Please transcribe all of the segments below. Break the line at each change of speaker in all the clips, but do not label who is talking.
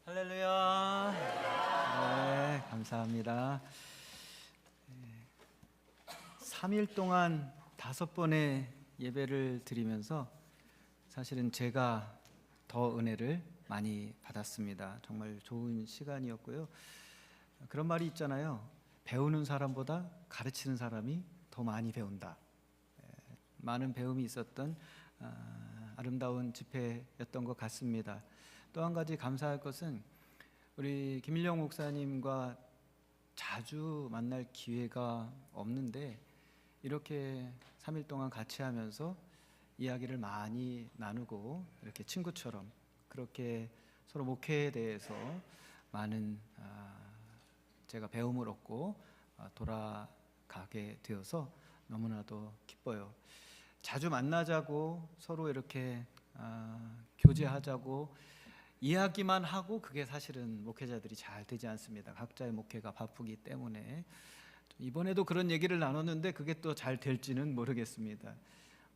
할렐루야. 네, 감사합니다. 3일 동안 5번의 예배를 드리면서 사실은 제가 더 은혜를 많이 받았습니다. 정말 좋은 시간이었고요. 그런 말이 있잖아요. 배우는 사람보다 가르치는 사람이 더 많이 배운다. 많은 배움이 있었던 아름다운 집회였던 것 같습니다. 또 한 가지 감사할 것은 우리 김일영 목사님과 자주 만날 기회가 없는데 이렇게 3일 동안 같이 하면서 이야기를 많이 나누고 이렇게 친구처럼 그렇게 서로 목회에 대해서 많은 제가 배움을 얻고 돌아가게 되어서 너무나도 기뻐요. 자주 만나자고 서로 이렇게 교제하자고 이야기만 하고 그게 사실은 목회자들이 잘 되지 않습니다. 각자의 목회가 바쁘기 때문에 이번에도 그런 얘기를 나눴는데 그게 또 잘 될지는 모르겠습니다.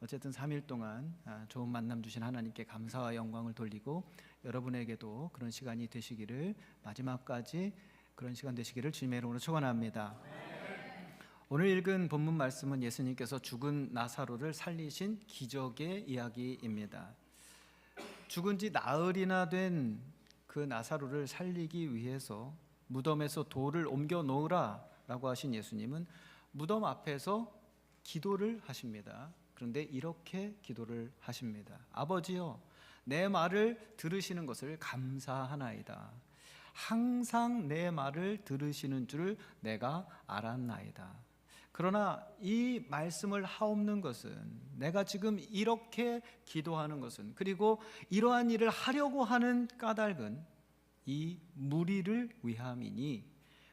어쨌든 3일 동안 좋은 만남 주신 하나님께 감사와 영광을 돌리고 여러분에게도 그런 시간이 되시기를, 마지막까지 그런 시간 되시기를 주님의 이름으로 축원합니다. 오늘 읽은 본문 말씀은 예수님께서 죽은 나사로를 살리신 기적의 이야기입니다. 죽은 지 나흘이나 된 그 나사로를 살리기 위해서 무덤에서 돌을 옮겨 놓으라 라고 하신 예수님은 무덤 앞에서 기도를 하십니다. 그런데 이렇게 기도를 하십니다. 아버지여, 내 말을 들으시는 것을 감사하나이다. 항상 내 말을 들으시는 줄 내가 알았나이다. 그러나 이 말씀을 하옵는 것은, 내가 지금 이렇게 기도하는 것은, 그리고 이러한 일을 하려고 하는 까닭은 이 무리를 위함이니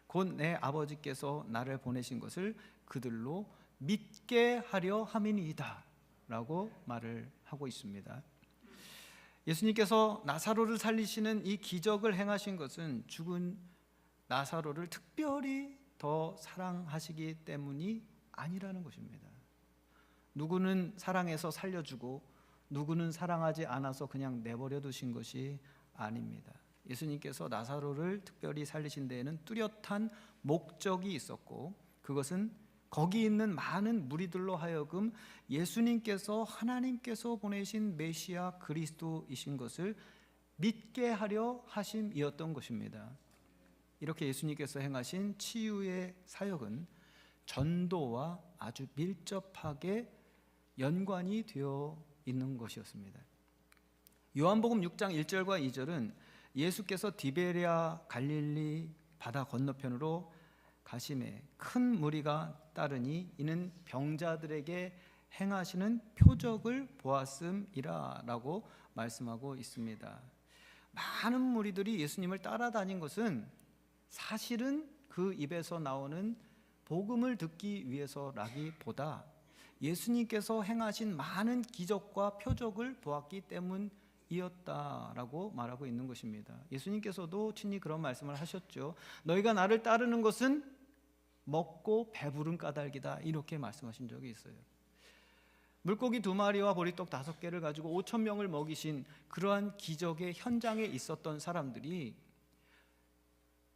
곧 내 아버지께서 나를 보내신 것을 그들로 믿게 하려 함이니이다 라고 말을 하고 있습니다. 예수님께서 나사로를 살리시는 이 기적을 행하신 것은 죽은 나사로를 특별히 더 사랑하시기 때문이 아니라는 것입니다. 누구는 사랑해서 살려주고 누구는 사랑하지 않아서 그냥 내버려 두신 것이 아닙니다. 예수님께서 나사로를 특별히 살리신 데에는 뚜렷한 목적이 있었고, 그것은 거기 있는 많은 무리들로 하여금 예수님께서 하나님께서 보내신 메시아 그리스도이신 것을 믿게 하려 하심이었던 것입니다. 이렇게 예수님께서 행하신 치유의 사역은 전도와 아주 밀접하게 연관이 되어 있는 것이었습니다. 요한복음 6장 1절과 2절은 예수께서 디베랴 갈릴리 바다 건너편으로 가심에 큰 무리가 따르니 이는 병자들에게 행하시는 표적을 보았음이라 라고 말씀하고 있습니다. 많은 무리들이 예수님을 따라다닌 것은 사실은 그 입에서 나오는 복음을 듣기 위해서라기보다 예수님께서 행하신 많은 기적과 표적을 보았기 때문이었다라고 말하고 있는 것입니다. 예수님께서도 친히 그런 말씀을 하셨죠. 너희가 나를 따르는 것은 먹고 배부른 까닭이다, 이렇게 말씀하신 적이 있어요. 물고기 2마리와 보리떡 5개를 가지고 5,000명을 먹이신 그러한 기적의 현장에 있었던 사람들이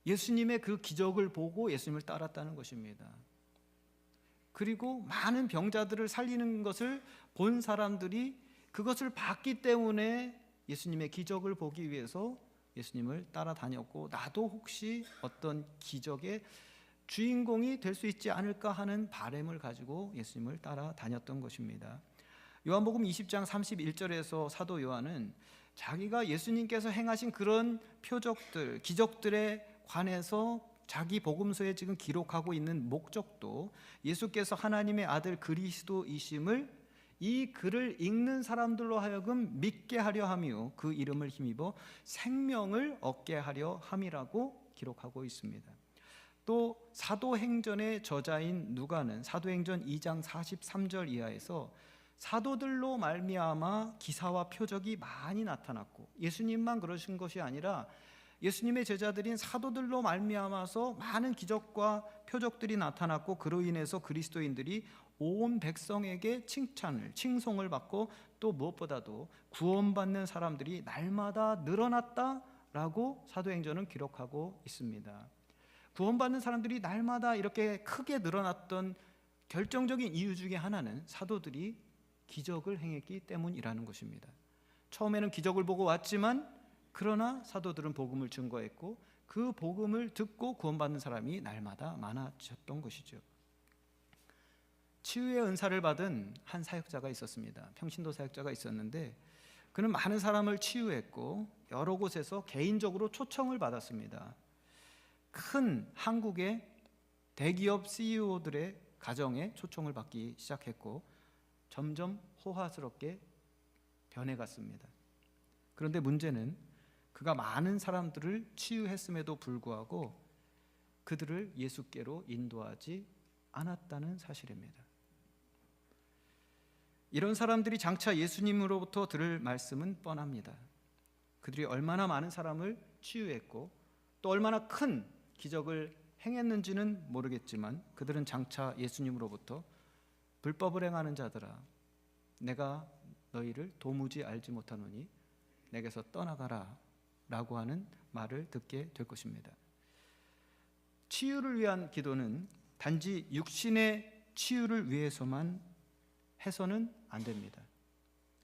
예수님의 그 기적을 보고 예수님을 따랐다는 것입니다. 그리고 많은 병자들을 살리는 것을 본 사람들이 그것을 봤기 때문에 예수님의 기적을 보기 위해서 예수님을 따라다녔고, 나도 혹시 어떤 기적의 주인공이 될 수 있지 않을까 하는 바람을 가지고 예수님을 따라다녔던 것입니다. 요한복음 20장 31절에서 사도 요한은 자기가 예수님께서 행하신 그런 표적들, 기적들에 관해서 자기 복음서에 지금 기록하고 있는 목적도 예수께서 하나님의 아들 그리스도이심을 이 글을 읽는 사람들로 하여금 믿게 하려 함이요 그 이름을 힘입어 생명을 얻게 하려 함이라고 기록하고 있습니다. 또 사도행전의 저자인 누가는 사도행전 2장 43절 이하에서 사도들로 말미암아 기사와 표적이 많이 나타났고, 예수님만 그러신 것이 아니라 예수님의 제자들인 사도들로 말미암아서 많은 기적과 표적들이 나타났고, 그로 인해서 그리스도인들이 온 백성에게 칭송을 받고, 또 무엇보다도 구원받는 사람들이 날마다 늘어났다 라고 사도행전은 기록하고 있습니다. 구원받는 사람들이 날마다 이렇게 크게 늘어났던 결정적인 이유 중에 하나는 사도들이 기적을 행했기 때문이라는 것입니다. 처음에는 기적을 보고 왔지만 그러나 사도들은 복음을 증거했고 그 복음을 듣고 구원받는 사람이 날마다 많아졌던 것이죠. 치유의 은사를 받은 한 사역자가 있었습니다. 평신도 사역자가 있었는데 그는 많은 사람을 치유했고 여러 곳에서 개인적으로 초청을 받았습니다. 큰 한국의 대기업 CEO들의 가정에 초청을 받기 시작했고 점점 호화스럽게 변해갔습니다. 그런데 문제는 그가 많은 사람들을 치유했음에도 불구하고 그들을 예수께로 인도하지 않았다는 사실입니다. 이런 사람들이 장차 예수님으로부터 들을 말씀은 뻔합니다. 그들이 얼마나 많은 사람을 치유했고 또 얼마나 큰 기적을 행했는지는 모르겠지만 그들은 장차 예수님으로부터 불법을 행하는 자들아 내가 너희를 도무지 알지 못하노니 내게서 떠나가라 라고 하는 말을 듣게 될 것입니다. 치유를 위한 기도는 단지 육신의 치유를 위해서만 해서는 안 됩니다.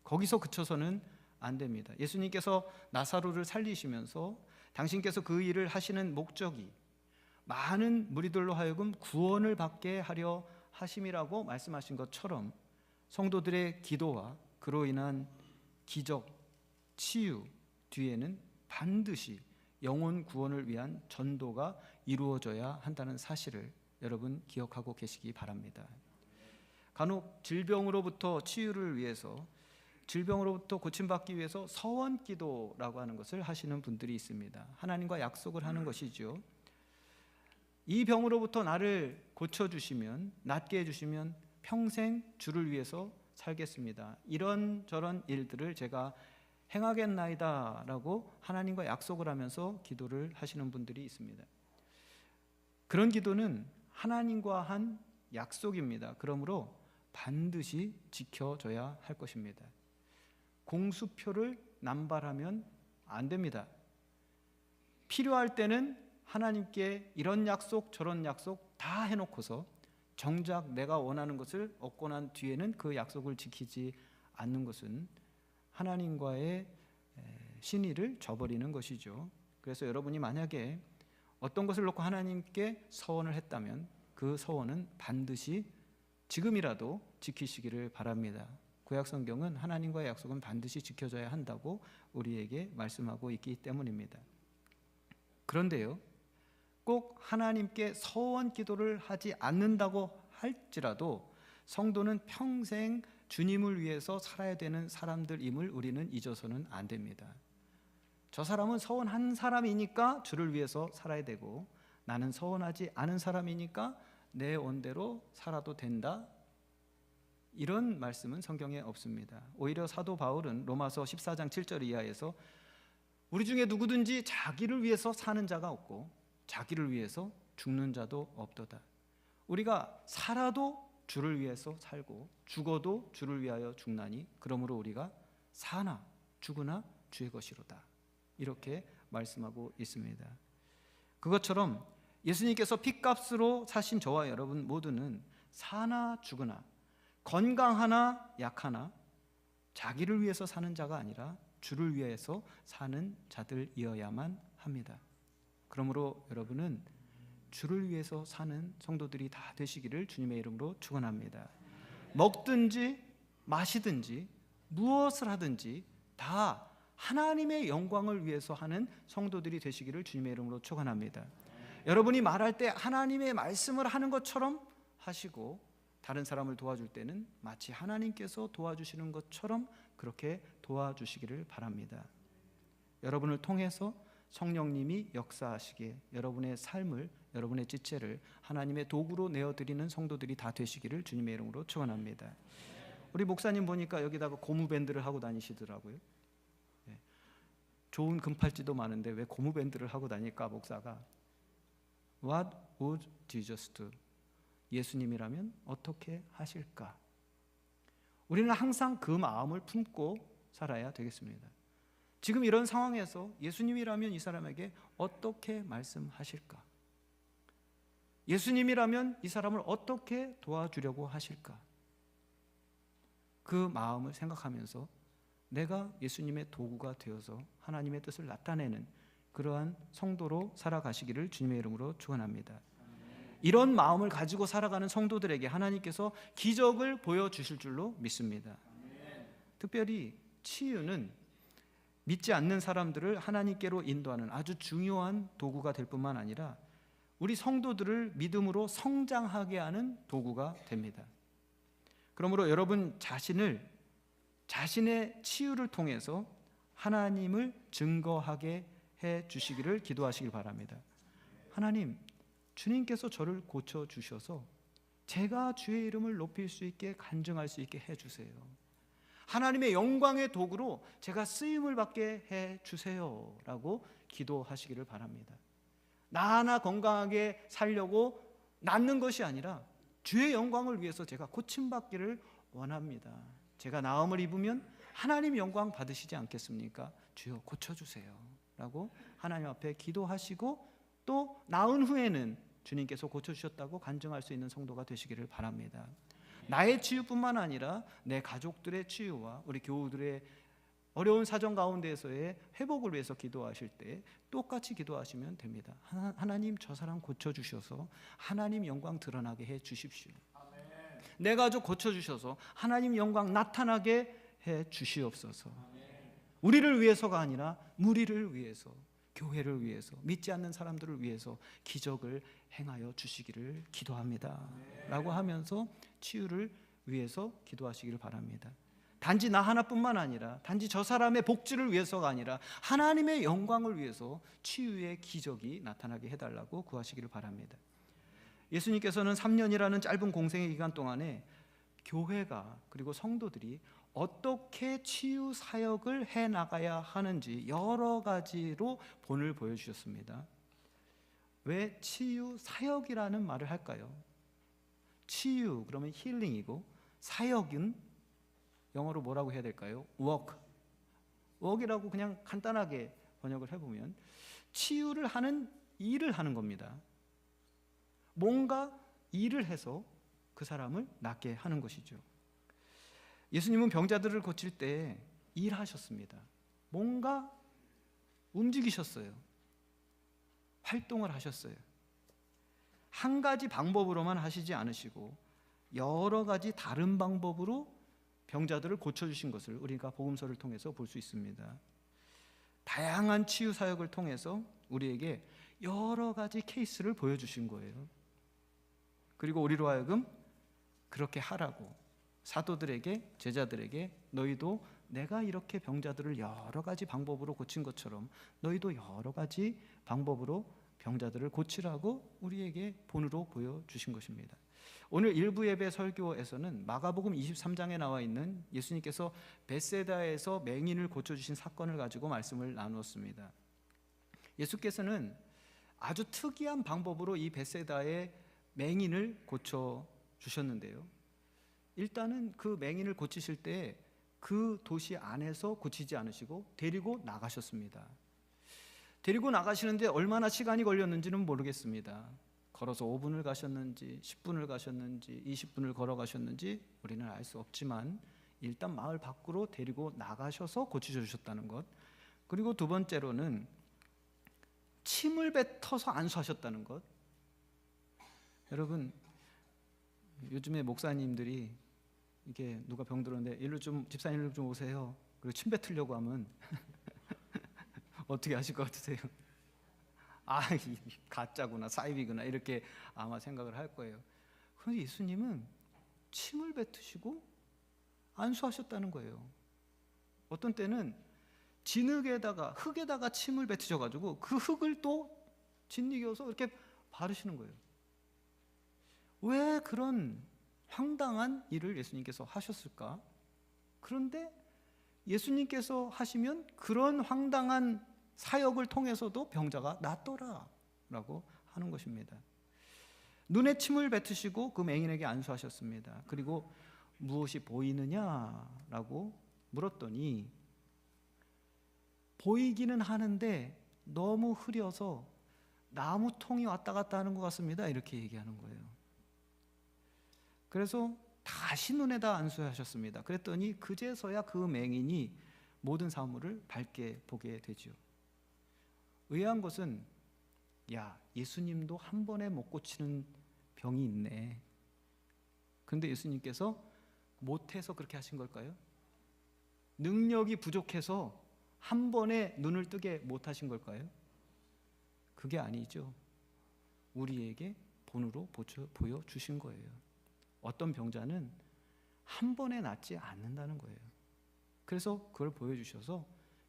거기서 그쳐서는 안 됩니다. 예수님께서 나사로를 살리시면서 당신께서 그 일을 하시는 목적이 많은 무리들로 하여금 구원을 받게 하려 하심이라고 말씀하신 것처럼 성도들의 기도와 그로 인한 기적, 치유 뒤에는 반드시 영혼 구원을 위한 전도가 이루어져야 한다는 사실을 여러분 기억하고 계시기 바랍니다. 간혹 질병으로부터 치유를 위해서 질병으로부터 고침받기 위해서 서원 기도라고 하는 것을 하시는 분들이 있습니다. 하나님과 약속을 하는 것이죠. 이 병으로부터 나를 고쳐주시면 낫게 해주시면 평생 주를 위해서 살겠습니다. 이런저런 일들을 제가 행하겠나이다 라고 하나님과 약속을 하면서 기도를 하시는 분들이 있습니다. 그런 기도는 하나님과 한 약속입니다. 그러므로 반드시 지켜져야 할 것입니다. 공수표를 남발하면 안 됩니다. 필요할 때는 하나님께 이런 약속 저런 약속 다 해놓고서 정작 내가 원하는 것을 얻고 난 뒤에는 그 약속을 지키지 않는 것은 하나님과의 신의를 저버리는 것이죠. 그래서 여러분이 만약에 어떤 것을 놓고 하나님께 서원을 했다면 그 서원은 반드시 지금이라도 지키시기를 바랍니다. 구약 성경은 하나님과의 약속은 반드시 지켜져야 한다고 우리에게 말씀하고 있기 때문입니다. 그런데요, 꼭 하나님께 서원 기도를 하지 않는다고 할지라도 성도는 평생 주님을 위해서 살아야 되는 사람들임을 우리는 잊어서는 안 됩니다. 저 사람은 서원한 사람이니까 주를 위해서 살아야 되고 나는 서원하지 않은 사람이니까 내 원대로 살아도 된다, 이런 말씀은 성경에 없습니다. 오히려 사도 바울은 로마서 14장 7절 이하에서 우리 중에 누구든지 자기를 위해서 사는 자가 없고 자기를 위해서 죽는 자도 없도다. 우리가 살아도 주를 위해서 살고 죽어도 주를 위하여 죽나니 그러므로 우리가 사나 죽으나 주의 것이로다, 이렇게 말씀하고 있습니다. 그것처럼 예수님께서 핏값으로 사신 저와 여러분 모두는 사나 죽으나 건강하나 약하나 자기를 위해서 사는 자가 아니라 주를 위해서 사는 자들이어야만 합니다. 그러므로 여러분은 주를 위해서 사는 성도들이 다 되시기를 주님의 이름으로 축원합니다. 먹든지 마시든지 무엇을 하든지 다 하나님의 영광을 위해서 하는 성도들이 되시기를 주님의 이름으로 축원합니다. 여러분이 말할 때 하나님의 말씀을 하는 것처럼 하시고 다른 사람을 도와줄 때는 마치 하나님께서 도와주시는 것처럼 그렇게 도와주시기를 바랍니다. 여러분을 통해서 성령님이 역사하시기에 여러분의 삶을, 여러분의 지체를 하나님의 도구로 내어드리는 성도들이 다 되시기를 주님의 이름으로 축원합니다. 우리 목사님 보니까 여기다가 고무밴드를 하고 다니시더라고요. 좋은 금팔찌도 많은데 왜 고무밴드를 하고 다닐까 목사가? What would Jesus do? 예수님이라면 어떻게 하실까? 우리는 항상 그 마음을 품고 살아야 되겠습니다. 지금 이런 상황에서 예수님이라면 이 사람에게 어떻게 말씀하실까? 예수님이라면 이 사람을 어떻게 도와주려고 하실까? 그 마음을 생각하면서 내가 예수님의 도구가 되어서 하나님의 뜻을 나타내는 그러한 성도로 살아가시기를 주님의 이름으로 축원합니다. 이런 마음을 가지고 살아가는 성도들에게 하나님께서 기적을 보여주실 줄로 믿습니다. 특별히 치유는 믿지 않는 사람들을 하나님께로 인도하는 아주 중요한 도구가 될 뿐만 아니라 우리 성도들을 믿음으로 성장하게 하는 도구가 됩니다. 그러므로 여러분 자신의 치유를 통해서 하나님을 증거하게 해 주시기를 기도하시길 바랍니다. 하나님, 주님께서 저를 고쳐주셔서 제가 주의 이름을 높일 수 있게 간증할 수 있게 해주세요. 하나님의 영광의 도구로 제가 쓰임을 받게 해주세요 라고 기도하시기를 바랍니다. 나 하나 건강하게 살려고 낫는 것이 아니라 주의 영광을 위해서 제가 고침받기를 원합니다. 제가 나음을 입으면 하나님 영광 받으시지 않겠습니까? 주여 고쳐주세요 라고 하나님 앞에 기도하시고 또 나은 후에는 주님께서 고쳐주셨다고 간증할 수 있는 성도가 되시기를 바랍니다. 나의 치유뿐만 아니라 내 가족들의 치유와 우리 교우들의 어려운 사정 가운데에서의 회복을 위해서 기도하실 때 똑같이 기도하시면 됩니다. 하나님, 저 사람 고쳐주셔서 하나님 영광 드러나게 해 주십시오. 내 가족 고쳐주셔서 하나님 영광 나타나게 해 주시옵소서. 우리를 위해서가 아니라 무리를 위해서, 교회를 위해서, 믿지 않는 사람들을 위해서 기적을 행하여 주시기를 기도합니다 라고 하면서 치유를 위해서 기도하시기를 바랍니다. 단지 나 하나뿐만 아니라 단지 저 사람의 복지를 위해서가 아니라 하나님의 영광을 위해서 치유의 기적이 나타나게 해달라고 구하시기를 바랍니다. 예수님께서는 3년이라는 짧은 공생의 기간 동안에 교회가 그리고 성도들이 어떻게 치유 사역을 해나가야 하는지 여러 가지로 본을 보여주셨습니다. 왜 치유 사역이라는 말을 할까요? 치유 그러면 힐링이고 사역은 영어로 뭐라고 해야 될까요? work이라고 그냥 간단하게 번역을 해보면 치유를 하는 일을 하는 겁니다. 뭔가 일을 해서 그 사람을 낫게 하는 것이죠. 예수님은 병자들을 고칠 때 일하셨습니다. 뭔가 움직이셨어요. 활동을 하셨어요. 한 가지 방법으로만 하시지 않으시고 여러 가지 다른 방법으로 병자들을 고쳐주신 것을 우리가 복음서를 통해서 볼 수 있습니다. 다양한 치유 사역을 통해서 우리에게 여러 가지 케이스를 보여주신 거예요. 그리고 우리로 하여금 그렇게 하라고 사도들에게, 제자들에게 너희도 내가 이렇게 병자들을 여러 가지 방법으로 고친 것처럼 너희도 여러 가지 방법으로 병자들을 고치라고 우리에게 본으로 보여주신 것입니다. 오늘 일부 예배 설교에서는 마가복음 23장에 나와 있는 예수님께서 벳세다에서 맹인을 고쳐주신 사건을 가지고 말씀을 나누었습니다. 예수께서는 아주 특이한 방법으로 이 벳세다의 맹인을 고쳐주셨는데요. 일단은 그 맹인을 고치실 때 그 도시 안에서 고치지 않으시고 데리고 나가셨습니다. 데리고 나가시는데 얼마나 시간이 걸렸는지는 모르겠습니다. 걸어서 5분을 가셨는지 10분을 가셨는지 20분을 걸어가셨는지 우리는 알 수 없지만 일단 마을 밖으로 데리고 나가셔서 고치셔주셨다는 것, 그리고 두 번째로는 침을 뱉어서 안수하셨다는 것. 여러분, 요즘에 목사님들이 이게 누가 병들었는데 일로 좀 집사님 일로 좀 오세요. 그리고 침 뱉으려고 하면 어떻게 하실 것 같으세요? 아, 가짜구나, 사이비구나 이렇게 아마 생각을 할 거예요. 그런데 예수님은 침을 뱉으시고 안수하셨다는 거예요. 어떤 때는 흙에다가 침을 뱉으셔가지고 그 흙을 또 짓이겨서 이렇게 바르시는 거예요. 왜 그런 황당한 일을 예수님께서 하셨을까? 그런데 예수님께서 하시면 그런 황당한 사역을 통해서도 병자가 낫더라 라고 하는 것입니다. 눈에 침을 뱉으시고 그 맹인에게 안수하셨습니다. 그리고 무엇이 보이느냐라고 물었더니 보이기는 하는데 너무 흐려서 나무 통이 왔다 갔다 하는 것 같습니다. 이렇게 얘기하는 거예요. 그래서 다시 눈에다 안수하셨습니다. 그랬더니 그제서야 그 맹인이 모든 사물을 밝게 보게 되죠. 의아한 것은 야, 예수님도 한 번에 못 고치는 병이 있네. 그런데 예수님께서 못해서 그렇게 하신 걸까요? 능력이 부족해서 한 번에 눈을 뜨게 못하신 걸까요? 그게 아니죠. 우리에게 본으로 보여주신 거예요. 어떤 병자는 한 번에 낫지 않는다는 거예요. 그래서 그걸 보여주셔서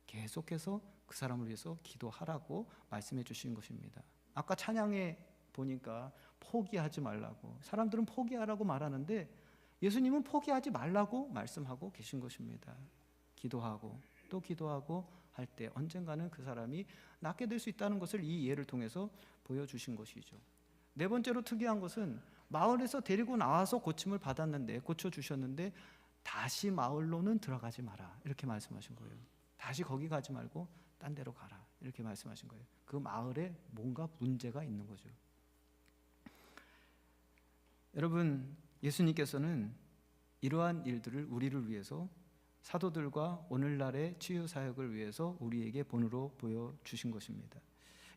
계속해서 그 사람을 위해서 기도하라고 말씀해 주신 것입니다. 아까 찬양에 보니까 포기하지 말라고, 사람들은 포기하라고 말하는데 예수님은 포기하지 말라고 말씀하고 계신 것입니다. 기도하고 또 기도하고 할 때 언젠가는 그 사람이 낫게 될 수 있다는 것을 이 예를 통해서 보여주신 것이죠. 네 번째로 특이한 것은 마을에서 데리고 나와서 고침을 받았는데, 고쳐주셨는데 다시 마을로는 들어가지 마라 이렇게 말씀하신 거예요. 다시 거기 가지 말고 딴 데로 가라 이렇게 말씀하신 거예요. 그 마을에 뭔가 문제가 있는 거죠. 여러분, 예수님께서는 이러한 일들을 우리를 위해서, 사도들과 오늘날의 치유 사역을 위해서 우리에게 본으로 보여주신 것입니다.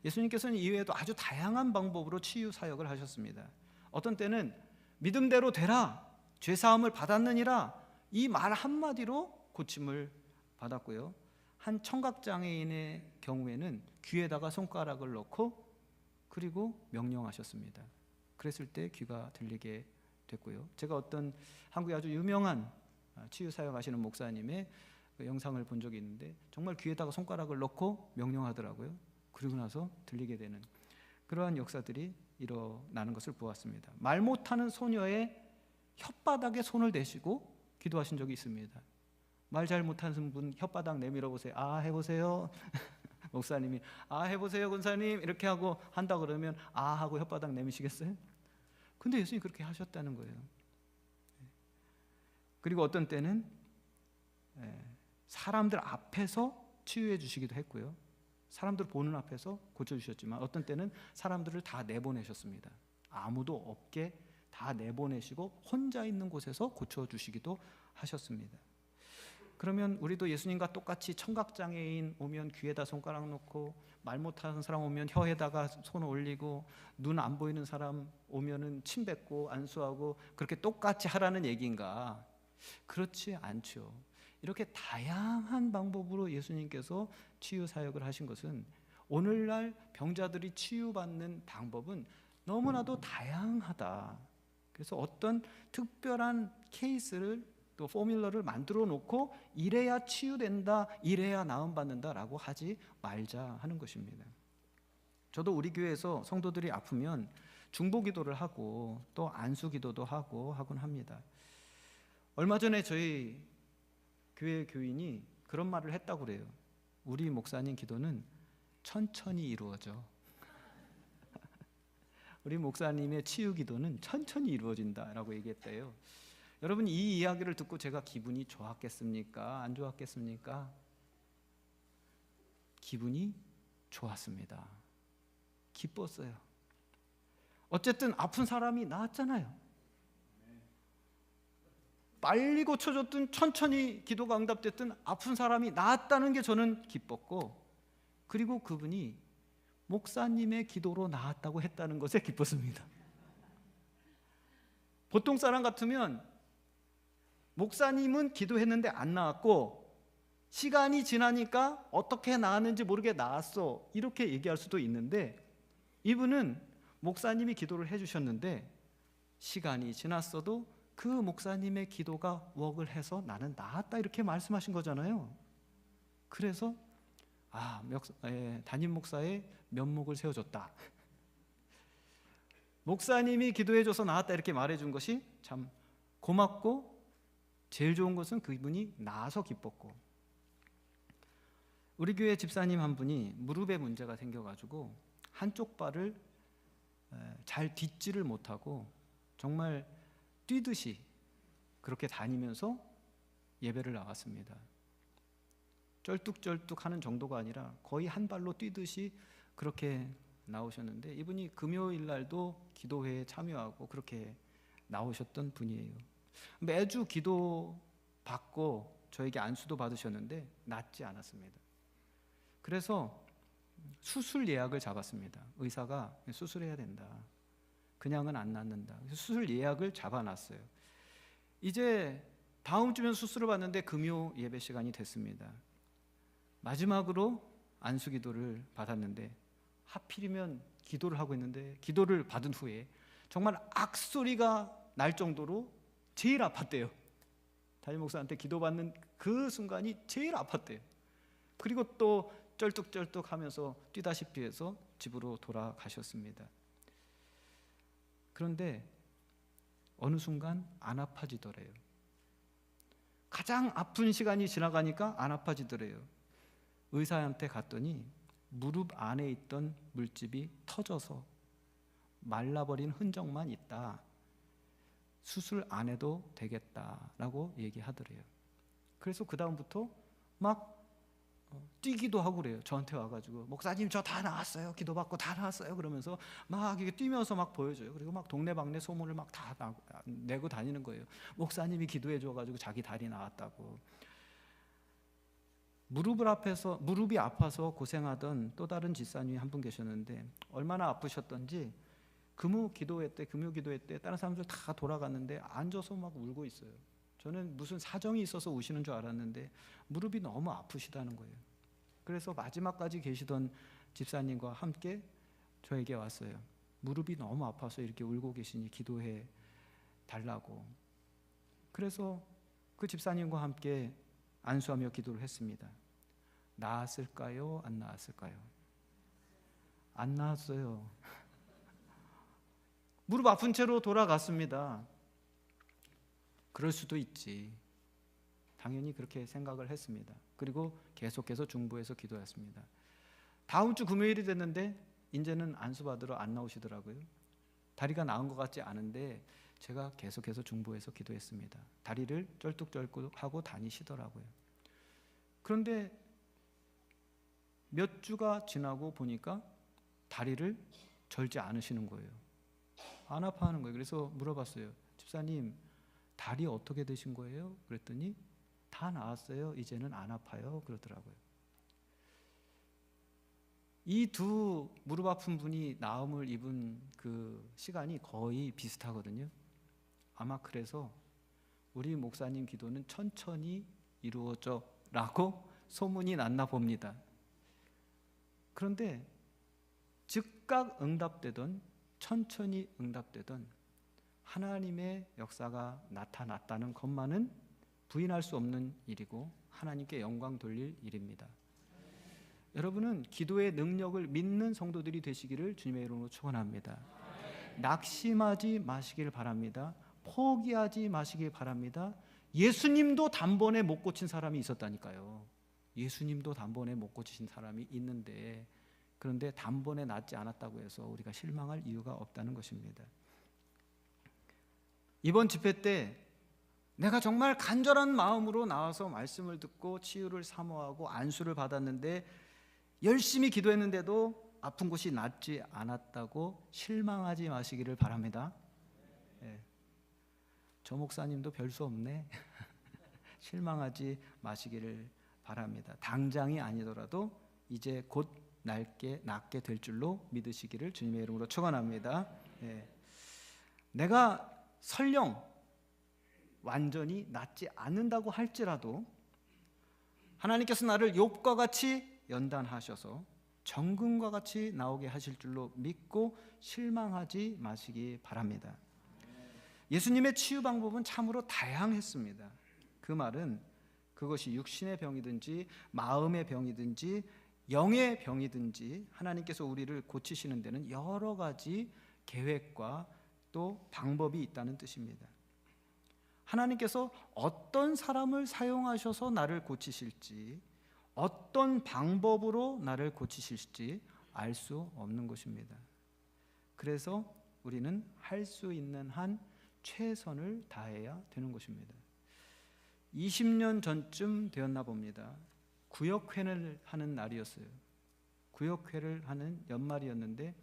예수님께서는 이외에도 아주 다양한 방법으로 치유 사역을 하셨습니다. 어떤 때는 믿음대로 되라, 죄사함을 받았느니라, 이 말 한마디로 고침을 받았고요. 한 청각장애인의 경우에는 귀에다가 손가락을 넣고 그리고 명령하셨습니다. 그랬을 때 귀가 들리게 됐고요. 제가 어떤 한국에 아주 유명한 치유 사역하시는 목사님의 그 영상을 본 적이 있는데 정말 귀에다가 손가락을 넣고 명령하더라고요. 그리고 나서 들리게 되는 그러한 역사들이 일어나는 것을 보았습니다. 말 못하는 소녀의 혓바닥에 손을 대시고 기도하신 적이 있습니다. 말 잘 못하는 분 혓바닥 내밀어 보세요. 아, 해보세요. 목사님이 아, 해보세요 권사님 이렇게 하고 한다 그러면 아 하고 혓바닥 내미시겠어요? 근데 예수님이 그렇게 하셨다는 거예요. 그리고 어떤 때는 사람들 앞에서 치유해 주시기도 했고요. 사람들 보는 앞에서 고쳐주셨지만 어떤 때는 사람들을 다 내보내셨습니다. 아무도 없게 다 내보내시고 혼자 있는 곳에서 고쳐주시기도 하셨습니다. 그러면 우리도 예수님과 똑같이 청각장애인 오면 귀에다 손가락 놓고, 말 못하는 사람 오면 혀에다가 손 올리고, 눈 안 보이는 사람 오면은 침 뱉고 안수하고 그렇게 똑같이 하라는 얘기인가? 그렇지 않죠. 이렇게 다양한 방법으로 예수님께서 치유 사역을 하신 것은, 오늘날 병자들이 치유받는 방법은 너무나도 다양하다. 그래서 어떤 특별한 케이스를 또 포뮬러를 만들어 놓고 이래야 치유된다, 이래야 나음받는다라고 하지 말자 하는 것입니다. 저도 우리 교회에서 성도들이 아프면 중보기도를 하고 또 안수기도도 하곤 합니다. 얼마 전에 저희 교회 교인이 그런 말을 했다고 그래요. 우리 목사님 기도는 천천히 이루어져. 우리 목사님의 치유 기도는 천천히 이루어진다라고 얘기했대요. 여러분, 이 이야기를 듣고 제가 기분이 좋았겠습니까? 안 좋았겠습니까? 기분이 좋았습니다. 기뻤어요. 어쨌든 아픈 사람이 나았잖아요. 빨리 고쳐졌든 천천히 기도가 응답됐든 아픈 사람이 나았다는 게 저는 기뻤고, 그리고 그분이 목사님의 기도로 나았다고 했다는 것에 기뻤습니다. 보통 사람 같으면 목사님은 기도했는데 안 나았고 시간이 지나니까 어떻게 나았는지 모르게 나았어 이렇게 얘기할 수도 있는데, 이분은 목사님이 기도를 해주셨는데 시간이 지났어도 그 목사님의 기도가 웍을 해서 나는 나았다 이렇게 말씀하신 거잖아요. 그래서 담임 목사의 면목을 세워줬다. 목사님이 기도해줘서 나았다 이렇게 말해준 것이 참 고맙고, 제일 좋은 것은 그분이 나아서 기뻤고. 우리 교회 집사님 한 분이 무릎에 문제가 생겨가지고 한쪽 발을 잘 딛지를 못하고 정말 뛰듯이 그렇게 다니면서 예배를 나갔습니다. 쩔뚝쩔뚝하는 정도가 아니라 거의 한 발로 뛰듯이 그렇게 나오셨는데, 이분이 금요일 날도 기도회에 참여하고 그렇게 나오셨던 분이에요. 매주 기도 받고 저에게 안수도 받으셨는데 낫지 않았습니다. 그래서 수술 예약을 잡았습니다. 의사가 수술해야 된다, 그냥은 안 낫는다. 그래서 수술 예약을 잡아놨어요. 이제 다음 주면 수술을 받는데 금요 예배 시간이 됐습니다. 마지막으로 안수 기도를 받았는데, 하필이면 기도를 하고 있는데 기도를 받은 후에 정말 악소리가 날 정도로 제일 아팠대요. 담임 목사한테 기도받는 그 순간이 제일 아팠대요. 그리고 또 쩔뚝쩔뚝 하면서 뛰다시피 해서 집으로 돌아가셨습니다. 그런데 어느 순간 안 아파지더래요. 가장 아픈 시간이 지나가니까 안 아파지더래요. 의사한테 갔더니 무릎 안에 있던 물집이 터져서 말라버린 흔적만 있다, 수술 안 해도 되겠다라고 얘기하더래요. 그래서 그 다음부터 막 뛰기도 하고 그래요. 저한테 와가지고 목사님 저 다 나았어요, 기도받고 다 나았어요 그러면서 막 이렇게 뛰면서 막 보여줘요. 그리고 막 동네방네 소문을 막 다 내고 다니는 거예요. 목사님이 기도해 줘가지고 자기 다리 나았다고. 무릎이 아파서 고생하던 또 다른 집사님이 한 분 계셨는데, 얼마나 아프셨던지 금요 기도회 때 다른 사람들 다 돌아갔는데 앉아서 막 울고 있어요. 저는 무슨 사정이 있어서 우시는 줄 알았는데 무릎이 너무 아프시다는 거예요. 그래서 마지막까지 계시던 집사님과 함께 저에게 왔어요. 무릎이 너무 아파서 이렇게 울고 계시니 기도해 달라고. 그래서 그 집사님과 함께 안수하며 기도를 했습니다. 나았을까요? 안 나았을까요? 안 나았어요. 무릎 아픈 채로 돌아갔습니다. 그럴 수도 있지, 당연히 그렇게 생각을 했습니다. 그리고 계속해서 중보해서 기도했습니다. 다음 주 금요일이 됐는데 이제는 안수받으러 안 나오시더라고요. 다리가 나은 것 같지 않은데 제가 계속해서 중보해서 기도했습니다. 다리를 쩔뚝쩔뚝하고 다니시더라고요. 그런데 몇 주가 지나고 보니까 다리를 절지 않으시는 거예요. 안 아파하는 거예요. 그래서 물어봤어요. 집사님, 다리 어떻게 되신 거예요? 그랬더니 다 나았어요, 이제는 안 아파요 그러더라고요. 이 두 무릎 아픈 분이 나음을 입은 그 시간이 거의 비슷하거든요. 아마 그래서 우리 목사님 기도는 천천히 이루어져 라고 소문이 났나 봅니다. 그런데 즉각 응답되던, 천천히 응답되던 하나님의 역사가 나타났다는 것만은 부인할 수 없는 일이고 하나님께 영광 돌릴 일입니다. 여러분은 기도의 능력을 믿는 성도들이 되시기를 주님의 이름으로 축원합니다. 낙심하지 마시길 바랍니다. 포기하지 마시길 바랍니다. 예수님도 단번에 못 고친 사람이 있었다니까요. 예수님도 단번에 못 고치신 사람이 있는데, 그런데 단번에 낫지 않았다고 해서 우리가 실망할 이유가 없다는 것입니다. 이번 집회 때 내가 정말 간절한 마음으로 나와서 말씀을 듣고 치유를 사모하고 안수를 받았는데, 열심히 기도했는데도 아픈 곳이 낫지 않았다고 실망하지 마시기를 바랍니다. 네. 저 목사님도 별 수 없네. 실망하지 마시기를 바랍니다. 당장이 아니더라도 이제 곧 낫게 될 줄로 믿으시기를 주님의 이름으로 축원합니다. 네. 내가 설령 완전히 낫지 않는다고 할지라도 하나님께서 나를 욥과 같이 연단하셔서 정금과 같이 나오게 하실 줄로 믿고 실망하지 마시기 바랍니다. 예수님의 치유 방법은 참으로 다양했습니다. 그 말은 그것이 육신의 병이든지 마음의 병이든지 영의 병이든지 하나님께서 우리를 고치시는 데는 여러 가지 계획과 또 방법이 있다는 뜻입니다. 하나님께서 어떤 사람을 사용하셔서 나를 고치실지, 어떤 방법으로 나를 고치실지 알 수 없는 것입니다. 그래서 우리는 할 수 있는 한 최선을 다해야 되는 것입니다. 20년 전쯤 되었나 봅니다. 구역회를 하는 날이었어요. 구역회를 하는 연말이었는데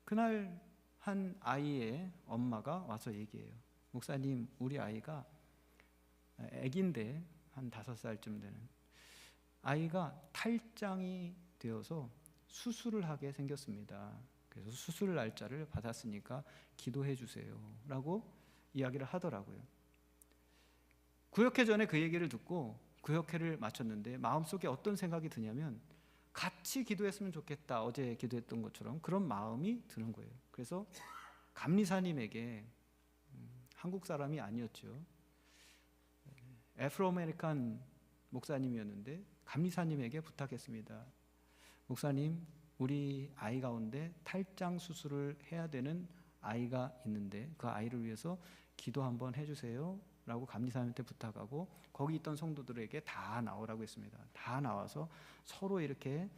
그날 한 아이의 엄마가 와서 얘기해요. 목사님, 우리 아이가 아기인데 한 5살쯤 되는 아이가 탈장이 되어서 수술을 하게 생겼습니다. 그래서 수술 날짜를 받았으니까 기도해 주세요 라고 이야기를 하더라고요. 구역회 전에 그 얘기를 듣고 구역회를 마쳤는데 마음속에 어떤 생각이 드냐면 같이 기도했으면 좋겠다, 어제 기도했던 것처럼 그런 마음이 드는 거예요. 그래서 감리사님에게, 한국 사람이 아니었죠, 애프로 아메리칸 목사님이었는데 감리사님에게 부탁했습니다. 목사님, 우리 아이 가운데 탈장 수술을 해야 되는 아이가 있는데 그 아이를 위해서 기도 한번 해주세요 라고 감리사님한테 부탁하고 거기 있던 성도들에게 다 나오라고 했습니다. 다 나와서 서로 이렇게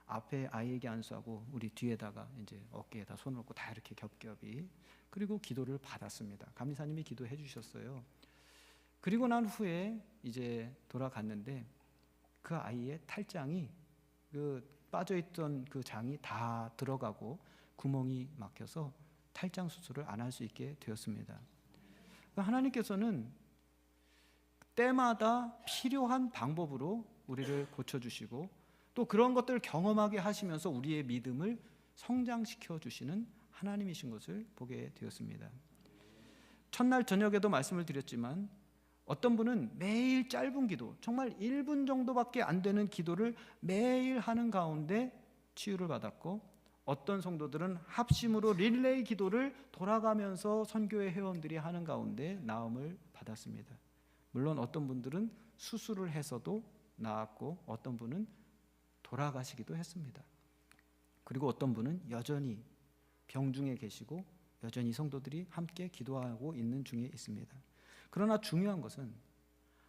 앞에 아이에게 안수하고 우리 뒤에다가 이제 어깨에다 손을 얹고 다 이렇게 겹겹이, 그리고 기도를 받았습니다. 감리사님이 기도해 주셨어요. 그리고 난 후에 이제 돌아갔는데 그 아이의 탈장이, 그 빠져있던 그 장이 다 들어가고 구멍이 막혀서 탈장 수술을 안 할 수 있게 되었습니다. 하나님께서는 때마다 필요한 방법으로 우리를 고쳐주시고 또 그런 것들을 경험하게 하시면서 우리의 믿음을 성장시켜 주시는 하나님이신 것을 보게 되었습니다. 첫날 저녁에도 말씀을 드렸지만 어떤 분은 매일 짧은 기도, 정말 1분 정도밖에 안 되는 기도를 매일 하는 가운데 치유를 받았고, 어떤 성도들은 합심으로 릴레이 기도를 돌아가면서 선교회 회원들이 하는 가운데 나음을 받았습니다. 물론 어떤 분들은 수술을 해서도 나았고 어떤 분은 돌아가시기도 했습니다. 그리고 어떤 분은 여전히 병중에 계시고 여전히 성도들이 함께 기도하고 있는 중에 있습니다. 그러나 중요한 것은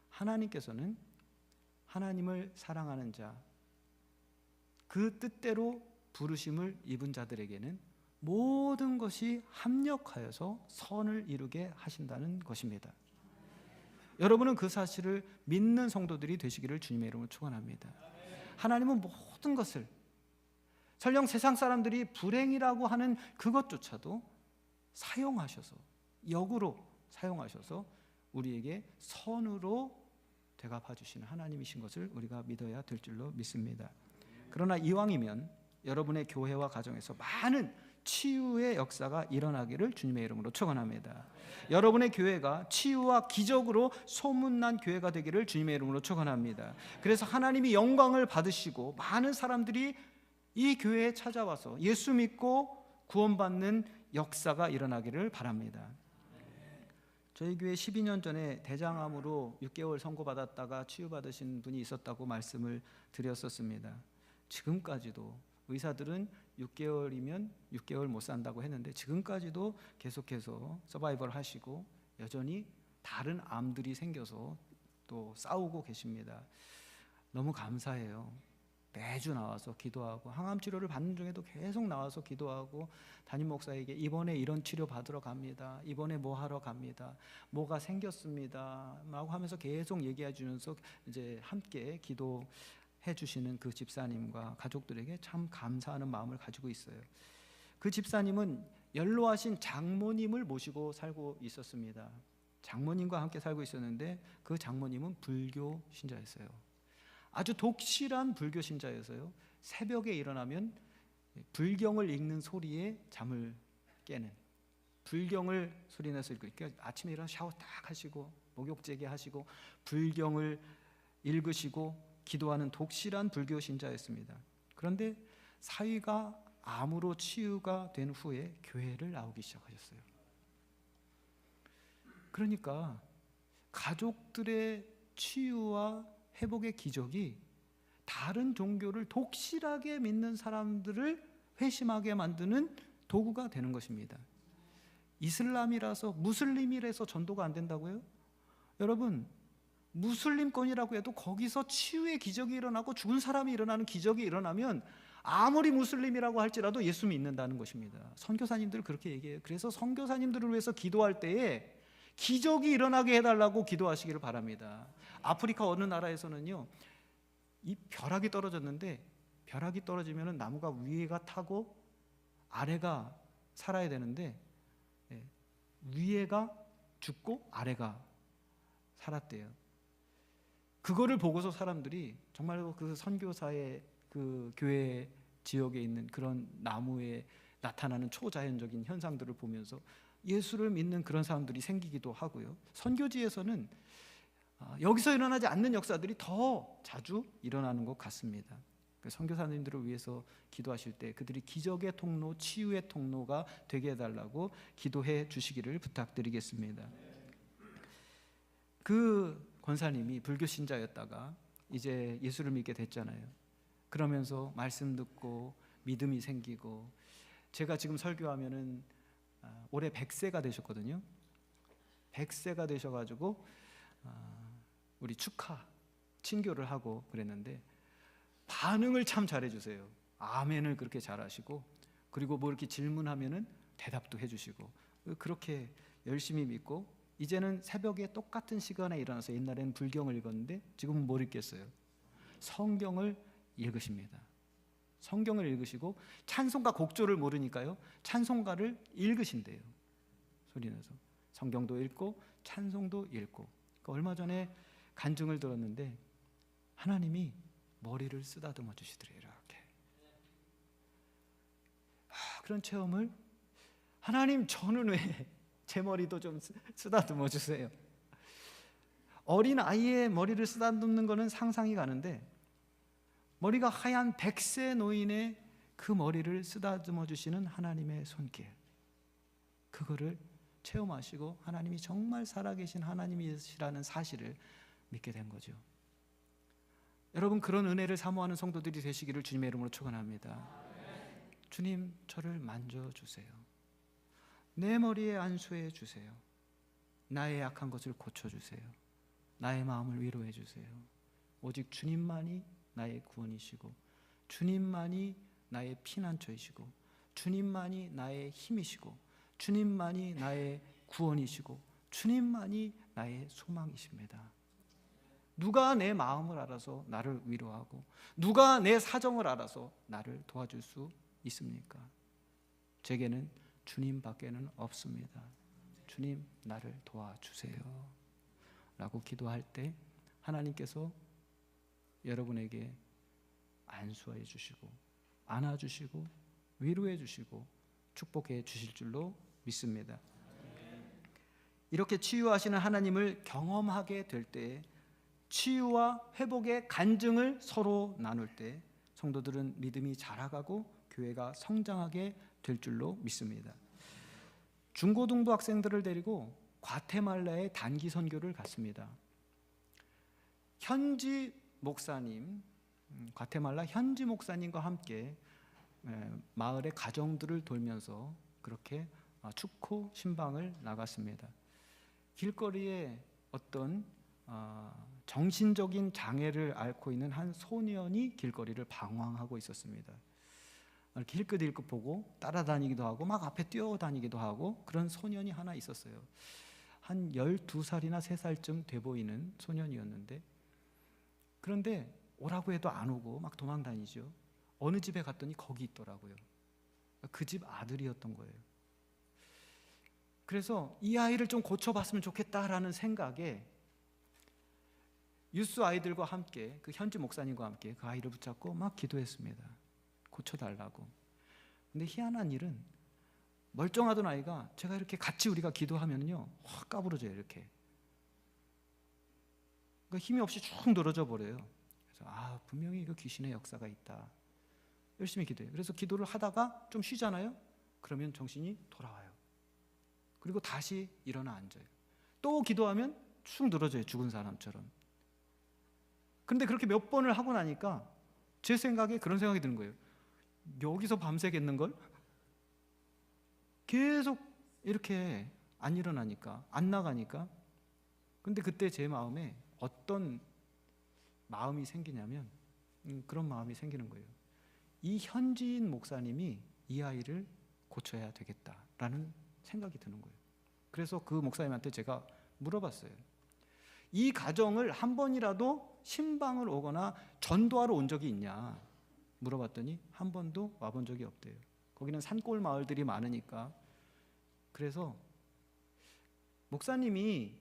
하나님께서는 하나님을 사랑하는 자, 그 뜻대로 부르심을 입은 자들에게는 모든 것이 합력하여서 선을 이루게 하신다는 것입니다. 여러분은 그 사실을 믿는 성도들이 되시기를 주님의 이름으로 축원합니다. 하나님은 모든 것을, 설령 세상 사람들이 불행이라고 하는 그것조차도 사용하셔서, 역으로 사용하셔서 우리에게 선으로 되갚아 주시는 하나님이신 것을 우리가 믿어야 될 줄로 믿습니다. 그러나 이왕이면 여러분의 교회와 가정에서 많은 치유의 역사가 일어나기를 주님의 이름으로 축원합니다. 여러분의 교회가 치유와 기적으로 소문난 교회가 되기를 주님의 이름으로 축원합니다. 그래서 하나님이 영광을 받으시고 많은 사람들이 이 교회에 찾아와서 예수 믿고 구원받는 역사가 일어나기를 바랍니다. 저희 교회 12년 전에 대장암으로 6개월 선고받았다가 치유받으신 분이 있었다고 말씀을 드렸었습니다. 지금까지도 의사들은 6개월이면 6개월 못 산다고 했는데 지금까지도 계속해서 서바이벌 하시고 여전히 다른 암들이 생겨서 또 싸우고 계십니다. 너무 감사해요. 매주 나와서 기도하고 항암 치료를 받는 중에도 계속 나와서 기도하고 담임 목사에게 이번에 이런 치료 받으러 갑니다. 이번에 뭐 하러 갑니다. 뭐가 생겼습니다. 라고 하면서 계속 얘기해 주면서 이제 함께 기도해 주시는 그 집사님과 가족들에게 참 감사하는 마음을 가지고 있어요. 그 집사님은 연로하신 장모님을 모시고 살고 있었습니다. 장모님과 함께 살고 있었는데 그 장모님은 불교 신자였어요. 아주 독실한 불교 신자여서요, 새벽에 일어나면 불경을 읽는 소리에 잠을 깨는, 불경을 소리내서 읽고, 그러니까 아침에 일어나 샤워 딱 하시고 목욕제게 하시고 불경을 읽으시고 기도하는 독실한 불교 신자였습니다. 그런데 사위가 암으로 치유가 된 후에 교회를 나오기 시작하셨어요. 그러니까 가족들의 치유와 회복의 기적이 다른 종교를 독실하게 믿는 사람들을 회심하게 만드는 도구가 되는 것입니다. 이슬람이라서, 무슬림이라서 전도가 안 된다고요? 여러분, 무슬림권이라고 해도 거기서 치유의 기적이 일어나고 죽은 사람이 일어나는 기적이 일어나면 아무리 무슬림이라고 할지라도 예수 믿는다는 것입니다. 선교사님들 그렇게 얘기해요. 그래서 선교사님들을 위해서 기도할 때에 기적이 일어나게 해달라고 기도하시기를 바랍니다. 아프리카 어느 나라에서는요, 이 벼락이 떨어졌는데, 벼락이 떨어지면 나무가 위에가 타고 아래가 살아야 되는데 위에가 죽고 아래가 살았대요. 그거를 보고서 사람들이 정말로 그 선교사의 그 교회 지역에 있는 그런 나무에 나타나는 초자연적인 현상들을 보면서 예수를 믿는 그런 사람들이 생기기도 하고요. 선교지에서는 여기서 일어나지 않는 역사들이 더 자주 일어나는 것 같습니다. 선교사님들을 위해서 기도하실 때 그들이 기적의 통로, 치유의 통로가 되게 해달라고 기도해 주시기를 부탁드리겠습니다. 그 권사님이 불교 신자였다가 이제 예수를 믿게 됐잖아요. 그러면서 말씀 듣고 믿음이 생기고, 제가 지금 설교하면은 올해 100세가 되셨거든요. 100세가 되셔가지고 우리 축하 친교를 하고 그랬는데 반응을 참 잘해주세요. 아멘을 그렇게 잘하시고, 그리고 뭐 이렇게 질문하면은 대답도 해주시고, 그렇게 열심히 믿고 이제는 새벽에 똑같은 시간에 일어나서, 옛날에는 불경을 읽었는데 지금은 뭘 읽겠어요? 성경을 읽으십니다. 성경을 읽으시고 찬송가 곡조를 모르니까요, 찬송가를 읽으신대요. 소리내서 성경도 읽고 찬송도 읽고. 얼마 전에 간증을 들었는데 하나님이 머리를 쓰다듬어 주시더래요. 이렇게 그런 체험을, 하나님 저는 왜 제 머리도 좀 쓰다듬어 주세요. 어린 아이의 머리를 쓰다듬는 거는 상상이 가는데, 머리가 하얀 100세 노인의 그 머리를 쓰다듬어 주시는 하나님의 손길, 그거를 체험하시고 하나님이 정말 살아계신 하나님이시라는 사실을 믿게 된 거죠. 여러분, 그런 은혜를 사모하는 성도들이 되시기를 주님의 이름으로 축원합니다. 주님, 저를 만져주세요. 내 머리에 안수해 주세요. 나의 약한 것을 고쳐주세요. 나의 마음을 위로해 주세요. 오직 주님만이 나의 구원이시고, 주님만이 나의 피난처이시고, 주님만이 나의 힘이시고, 주님만이 나의 구원이시고, 주님만이 나의 소망이십니다. 누가 내 마음을 알아서 나를 위로하고, 누가 내 사정을 알아서 나를 도와줄 수 있습니까? 제게는 주님밖에는 없습니다. 주님, 나를 도와주세요 라고 기도할 때 하나님께서 여러분에게 안수해 주시고 안아주시고 위로해 주시고 축복해 주실 줄로 믿습니다. 이렇게 치유하시는 하나님을 경험하게 될 때, 치유와 회복의 간증을 서로 나눌 때 성도들은 믿음이 자라가고 교회가 성장하게 될 줄로 믿습니다. 중고등부 학생들을 데리고 과테말라에 단기 선교를 갔습니다. 현지 목사님, 과테말라 현지 목사님과 함께 마을의 가정들을 돌면서 그렇게 축호 신방을 나갔습니다. 길거리에 어떤 정신적인 장애를 앓고 있는 한 소년이 길거리를 방황하고 있었습니다. 이렇게 힐끗힐끗 보고 따라다니기도 하고 막 앞에 뛰어다니기도 하고 그런 소년이 하나 있었어요. 한 12살이나 3살쯤 돼 보이는 소년이었는데, 그런데 오라고 해도 안 오고 막 도망다니죠. 어느 집에 갔더니 거기 있더라고요. 그 집 아들이었던 거예요. 그래서 이 아이를 좀 고쳐봤으면 좋겠다라는 생각에 유스 아이들과 함께, 그 현지 목사님과 함께 그 아이를 붙잡고 막 기도했습니다. 고쳐달라고. 근데 희한한 일은 멀쩡하던 아이가, 제가 이렇게 같이 우리가 기도하면요 확 까부러져요. 이렇게 그러니까 힘이 없이 쭉 늘어져 버려요. 그래서 분명히 이거 귀신의 역사가 있다. 열심히 기도해요. 그래서 기도를 하다가 좀 쉬잖아요. 그러면 정신이 돌아와요. 그리고 다시 일어나 앉아요. 또 기도하면 축 늘어져요. 죽은 사람처럼. 그런데 그렇게 몇 번을 하고 나니까 제 생각에 그런 생각이 드는 거예요. 여기서 밤새겠는걸? 계속 이렇게 안 일어나니까, 안 나가니까. 근데 그때 제 마음에 어떤 마음이 생기냐면 그런 마음이 생기는 거예요. 이 현지인 목사님이 이 아이를 고쳐야 되겠다라는 생각이 드는 거예요. 그래서 그 목사님한테 제가 물어봤어요. 이 가정을 한 번이라도 신방을 오거나 전도하러 온 적이 있냐 물어봤더니 한 번도 와본 적이 없대요. 거기는 산골 마을들이 많으니까. 그래서 목사님이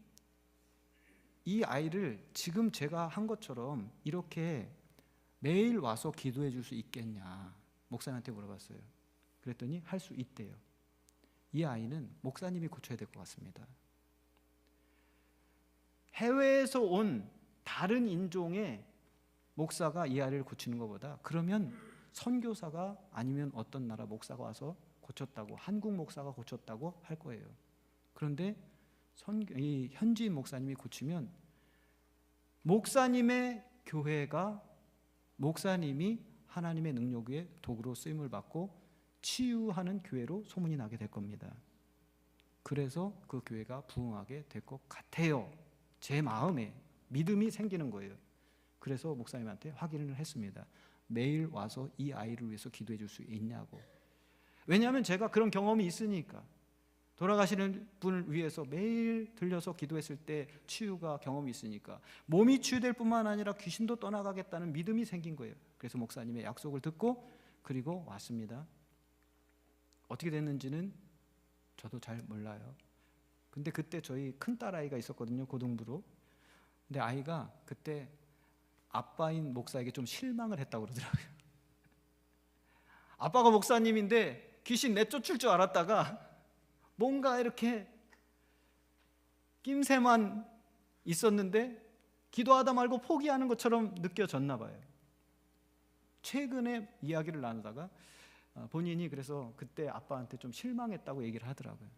이 아이를 지금 제가 한 것처럼 이렇게 매일 와서 기도해 줄 수 있겠냐 목사님한테 물어봤어요. 그랬더니 할 수 있대요. 이 아이는 목사님이 고쳐야 될 것 같습니다. 해외에서 온 다른 인종의 목사가 이 아이를 고치는 것보다 그러면 선교사가 아니면 어떤 나라 목사가 와서 고쳤다고, 한국 목사가 고쳤다고 할 거예요. 그런데 이 현지인 목사님이 고치면 목사님의 교회가 목사님이 하나님의 능력의 도구로 쓰임을 받고 치유하는 교회로 소문이 나게 될 겁니다. 그래서 그 교회가 부흥하게 될 것 같아요. 제 마음에 믿음이 생기는 거예요. 그래서 목사님한테 확인을 했습니다. 매일 와서 이 아이를 위해서 기도해 줄 수 있냐고. 왜냐하면 제가 그런 경험이 있으니까. 돌아가시는 분을 위해서 매일 들려서 기도했을 때 치유가 경험이 있으니까 몸이 치유될 뿐만 아니라 귀신도 떠나가겠다는 믿음이 생긴 거예요. 그래서 목사님의 약속을 듣고 그리고 왔습니다. 어떻게 됐는지는 저도 잘 몰라요. 근데 그때 저희 큰 딸아이가 있었거든요. 고등부로. 근데 아이가 그때 아빠인 목사에게 좀 실망을 했다고 그러더라고요. 아빠가 목사님인데 귀신 내쫓을 줄 알았다가 뭔가 이렇게 낌새만 있었는데 기도하다 말고 포기하는 것처럼 느껴졌나 봐요. 최근에 이야기를 나누다가 본인이 그래서 그때 아빠한테 좀 실망했다고 얘기를 하더라고요.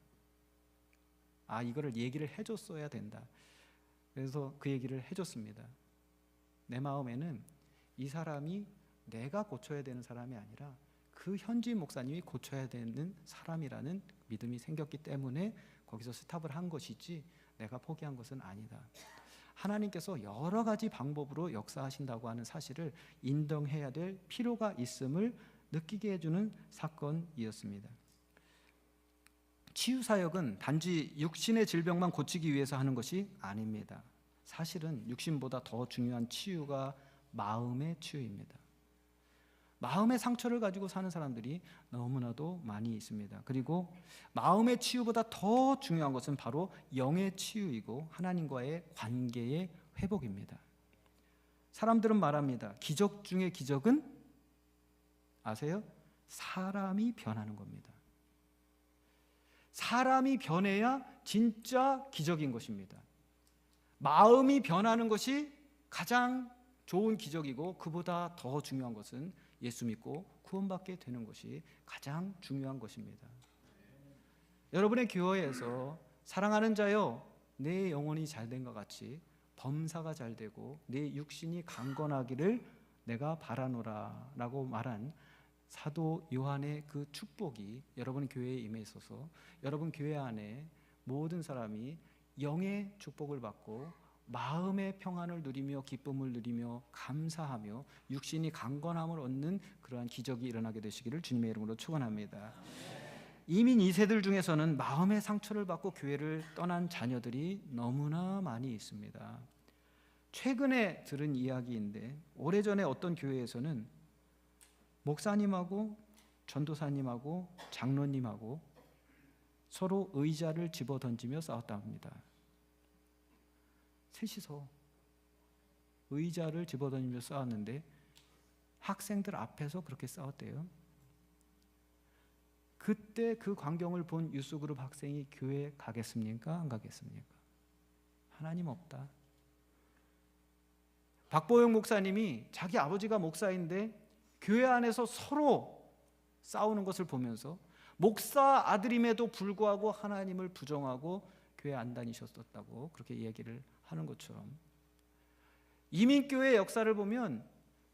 아, 이거를 얘기를 해줬어야 된다. 그래서 그 얘기를 해줬습니다. 내 마음에는 이 사람이 내가 고쳐야 되는 사람이 아니라 그 현지인 목사님이 고쳐야 되는 사람이라는 믿음이 생겼기 때문에 거기서 스탑을 한 것이지 내가 포기한 것은 아니다. 하나님께서 여러 가지 방법으로 역사하신다고 하는 사실을 인정해야 될 필요가 있음을 느끼게 해주는 사건이었습니다. 치유사역은 단지 육신의 질병만 고치기 위해서 하는 것이 아닙니다. 사실은 육신보다 더 중요한 치유가 마음의 치유입니다. 마음의 상처를 가지고 사는 사람들이 너무나도 많이 있습니다. 그리고 마음의 치유보다 더 중요한 것은 바로 영의 치유이고 하나님과의 관계의 회복입니다. 사람들은 말합니다. 기적 중에 기적은 아세요? 사람이 변하는 겁니다. 사람이 변해야 진짜 기적인 것입니다. 마음이 변하는 것이 가장 좋은 기적이고 그보다 더 중요한 것은 예수 믿고 구원받게 되는 것이 가장 중요한 것입니다. 여러분의 교회에서 사랑하는 자여 내 영혼이 잘된 것 같이 범사가 잘되고 내 육신이 강건하기를 내가 바라노라 라고 말한 사도 요한의 그 축복이 여러분 교회에 임해 있어서 여러분 교회 안에 모든 사람이 영의 축복을 받고 마음의 평안을 누리며 기쁨을 누리며 감사하며 육신이 강건함을 얻는 그러한 기적이 일어나게 되시기를 주님의 이름으로 축원합니다. 이민 2세들 중에서는 마음의 상처를 받고 교회를 떠난 자녀들이 너무나 많이 있습니다. 최근에 들은 이야기인데 오래전에 어떤 교회에서는 목사님하고 전도사님하고 장로님하고 서로 의자를 집어던지며 싸웠다 합니다. 셋이서 의자를 집어던지며 싸웠는데 학생들 앞에서 그렇게 싸웠대요. 그때 그 광경을 본 유스그룹 학생이 교회 가겠습니까? 안 가겠습니까? 하나님 없다. 박보영 목사님이 자기 아버지가 목사인데 교회 안에서 서로 싸우는 것을 보면서 목사 아들임에도 불구하고 하나님을 부정하고 교회 안 다니셨었다고 그렇게 이야기를 하는 것처럼 이민교회 역사를 보면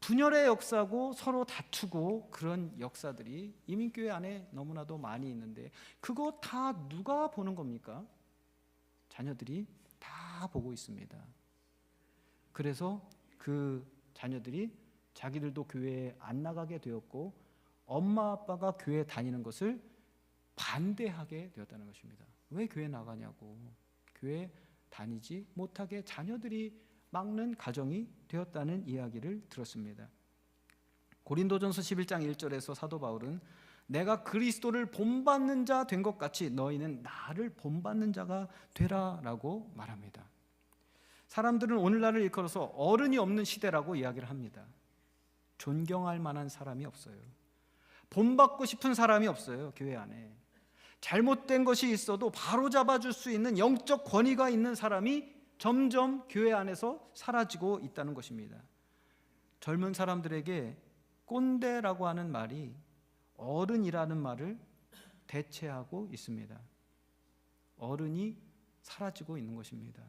분열의 역사고 서로 다투고 그런 역사들이 이민교회 안에 너무나도 많이 있는데 그거 다 누가 보는 겁니까? 자녀들이 다 보고 있습니다. 그래서 그 자녀들이 자기들도 교회에 안 나가게 되었고 엄마 아빠가 교회 다니는 것을 반대하게 되었다는 것입니다. 왜 교회 나가냐고. 교회 다니지 못하게 자녀들이 막는 가정이 되었다는 이야기를 들었습니다. 고린도전서 11장 1절에서 사도 바울은 내가 그리스도를 본받는 자 된 것 같이 너희는 나를 본받는 자가 되라라고 말합니다. 사람들은 오늘날을 일컬어서 어른이 없는 시대라고 이야기를 합니다. 존경할 만한 사람이 없어요. 본받고 싶은 사람이 없어요. 교회 안에 잘못된 것이 있어도 바로 잡아줄 수 있는 영적 권위가 있는 사람이 점점 교회 안에서 사라지고 있다는 것입니다. 젊은 사람들에게 꼰대라고 하는 말이 어른이라는 말을 대체하고 있습니다. 어른이 사라지고 있는 것입니다.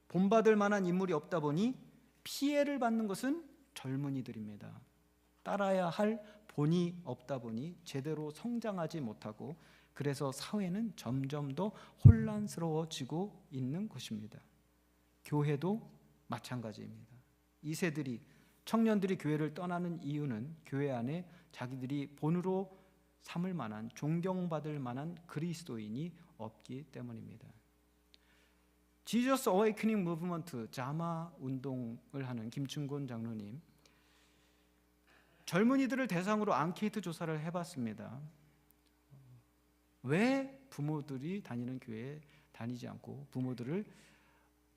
본받을 만한 인물이 없다 보니 피해를 받는 것은 젊은이들입니다. 따라야 할 본이 없다 보니 제대로 성장하지 못하고 그래서 사회는 점점 더 혼란스러워지고 있는 것입니다. 교회도 마찬가지입니다. 2세들이 청년들이 교회를 떠나는 이유는 교회 안에 자기들이 본으로 삼을 만한 존경받을 만한 그리스도인이 없기 때문입니다. 지저스 어웨이크닝 무브먼트 자마 운동을 하는 김충곤 장로님, 젊은이들을 대상으로 앙케이트 조사를 해봤습니다. 왜 부모들이 다니는 교회에 다니지 않고 부모들을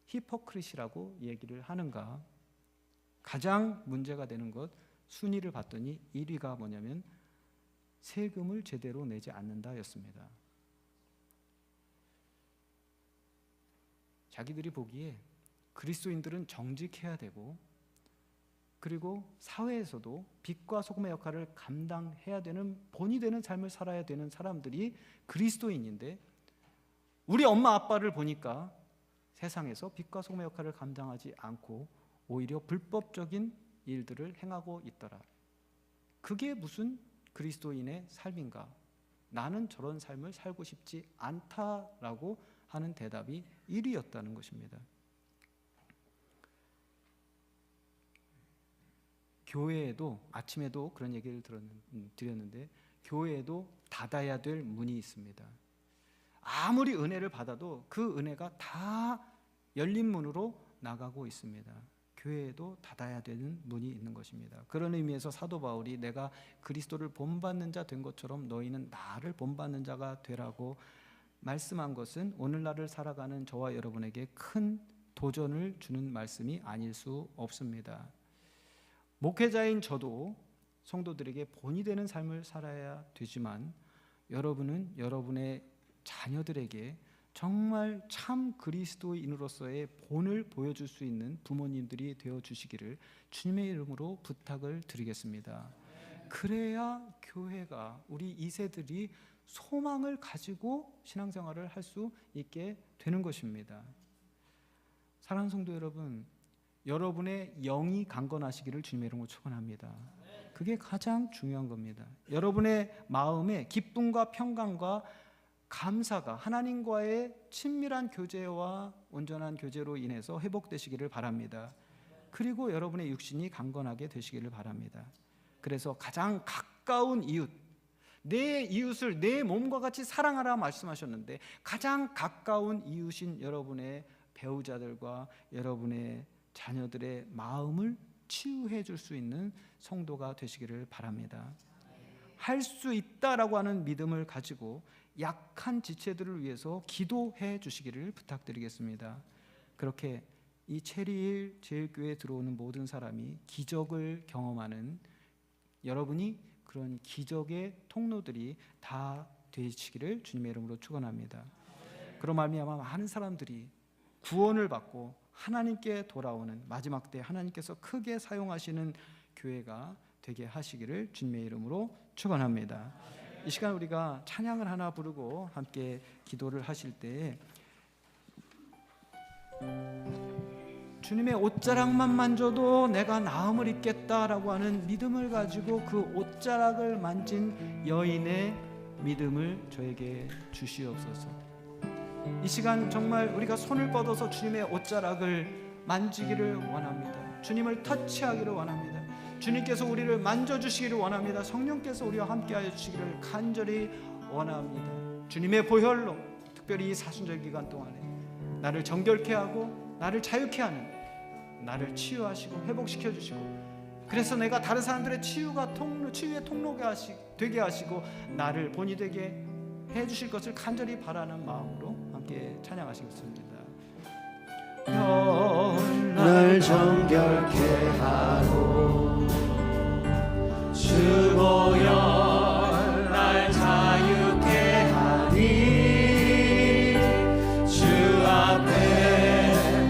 히포크리시라고 얘기를 하는가? 가장 문제가 되는 것 순위를 봤더니 1위가 뭐냐면 세금을 제대로 내지 않는다였습니다. 자기들이 보기에 그리스도인들은 정직해야 되고 그리고 사회에서도 빛과 소금의 역할을 감당해야 되는 본이 되는 삶을 살아야 되는 사람들이 그리스도인인데 우리 엄마 아빠를 보니까 세상에서 빛과 소금의 역할을 감당하지 않고 오히려 불법적인 일들을 행하고 있더라. 그게 무슨 그리스도인의 삶인가? 나는 저런 삶을 살고 싶지 않다라고 하는 대답이 1위였다는 것입니다. 교회에도 아침에도 그런 얘기를 드렸는데 교회에도 닫아야 될 문이 있습니다. 아무리 은혜를 받아도 그 은혜가 다 열린 문으로 나가고 있습니다. 교회에도 닫아야 되는 문이 있는 것입니다. 그런 의미에서 사도 바울이 내가 그리스도를 본받는 자 된 것처럼 너희는 나를 본받는 자가 되라고 말씀한 것은 오늘날을 살아가는 저와 여러분에게 큰 도전을 주는 말씀이 아닐 수 없습니다. 목회자인 저도 성도들에게 본이 되는 삶을 살아야 되지만 여러분은 여러분의 자녀들에게 정말 참 그리스도인으로서의 본을 보여줄 수 있는 부모님들이 되어주시기를 주님의 이름으로 부탁을 드리겠습니다. 그래야 교회가 우리 2세들이 소망을 가지고 신앙생활을 할 수 있게 되는 것입니다. 사랑하는 성도 여러분, 여러분의 영이 강건하시기를 주님의 이름으로 축원합니다. 그게 가장 중요한 겁니다. 여러분의 마음에 기쁨과 평강과 감사가 하나님과의 친밀한 교제와 온전한 교제로 인해서 회복되시기를 바랍니다. 그리고 여러분의 육신이 강건하게 되시기를 바랍니다. 그래서 가장 가까운 이웃, 내 이웃을 내 몸과 같이 사랑하라 말씀하셨는데 가장 가까운 이웃인 여러분의 배우자들과 여러분의 자녀들의 마음을 치유해 줄 수 있는 성도가 되시기를 바랍니다. 할 수 있다라고 하는 믿음을 가지고 약한 지체들을 위해서 기도해 주시기를 부탁드리겠습니다. 그렇게 이 체리힐 제일교회에 들어오는 모든 사람이 기적을 경험하는 여러분이 그런 기적의 통로들이 다 되시기를 주님의 이름으로 축원합니다. 그런 말미암아 많은 사람들이 구원을 받고 하나님께 돌아오는 마지막 때 하나님께서 크게 사용하시는 교회가 되게 하시기를 주님의 이름으로 축원합니다. 이 시간 우리가 찬양을 하나 부르고 함께 기도를 하실 때 주님의 옷자락만 만져도 내가 나음을 입겠다라고 하는 믿음을 가지고 그 옷자락을 만진 여인의 믿음을 저에게 주시옵소서. 이 시간 정말 우리가 손을 뻗어서 주님의 옷자락을 만지기를 원합니다. 주님을 터치하기를 원합니다. 주님께서 우리를 만져주시기를 원합니다. 성령께서 우리와 함께하여 주시기를 간절히 원합니다. 주님의 보혈로 특별히 이 사순절 기간 동안에 나를 정결케 하고 나를 자유케 하는, 나를 치유하시고 회복시켜 주시고, 그래서 내가 다른 사람들의 치유의 통로가 되게 하시고 나를 본이 되게 해주실 것을 간절히 바라는 마음으로 함께 찬양하시겠습니다.
날 정결케 하고 주 보혈 날 자유케 하니 주 앞에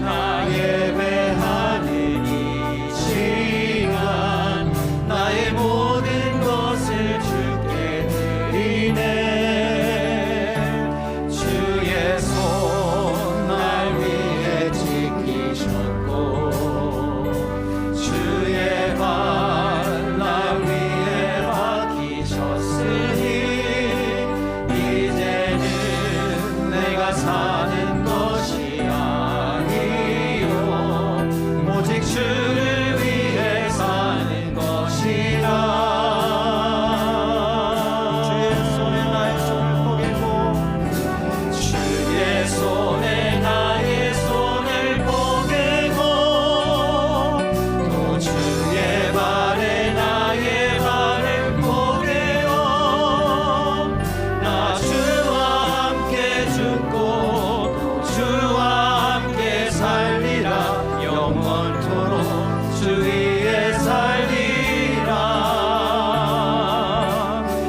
나 예배하는 이 시간 나의 모든 것을 주께 드리네. 주의 손 날 위해 지키셨고 주의 발 날 위해 맡기셨으니 이제는 내가 사는 것이 아니요 오직 주를 위해 사는 것이라. 주의 손에 나의 손을 포개고 주의 손에 나의 손을 포개고 또 주의 발에 나의 발을 포개어 나 주와 함께 죽고 또 주와 함께 살리라. 영원토록 주 위에 살리라.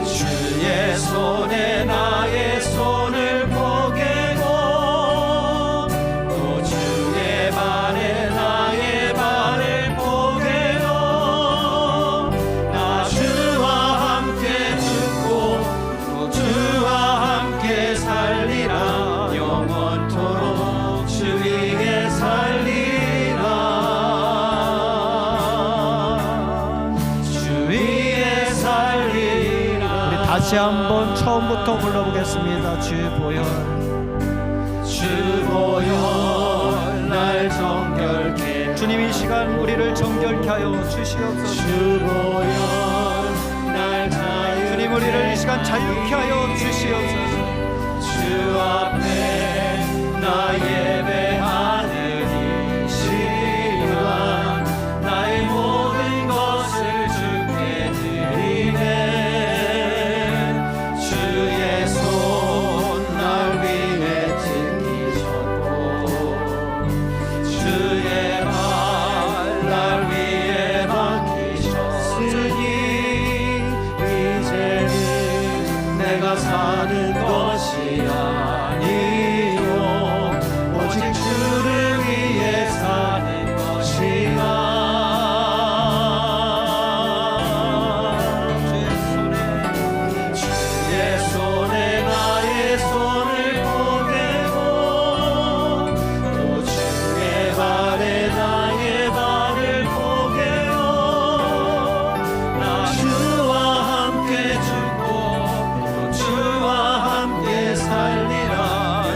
주의 손에 나의 손을 포개고 또 주의 발에 나의 발을 포개고 나 주와 함께 죽고 또 주와 함께 살리라. 영원토록 주 위에 살리라. 주 위에 살리라.
우리 다시 한번 처음부터 불러보겠습니다. 주 보혈
주 보혈 날 정결케
주님, 이 시간 우리를 정결케 하여 주시옵소서.
주 보혈 날 자유케
주님, 우리를 이 시간 자유케 하여 주시옵소서.
주 앞에 나 예배하는 이 시간 나의 모든 것을 주께 드리네. 주의 손 날 위해 지키셨고 주의 발 날 위해 맡기셨으니 이제는 내가 사는 것이 아니요 오직 주를 위해 사는 것이라. 주의 손에 나의 손을 포개고 또 주의 발에 나의 발을 포개어 나 주와 함께 죽고 또 주와 함께 살리라.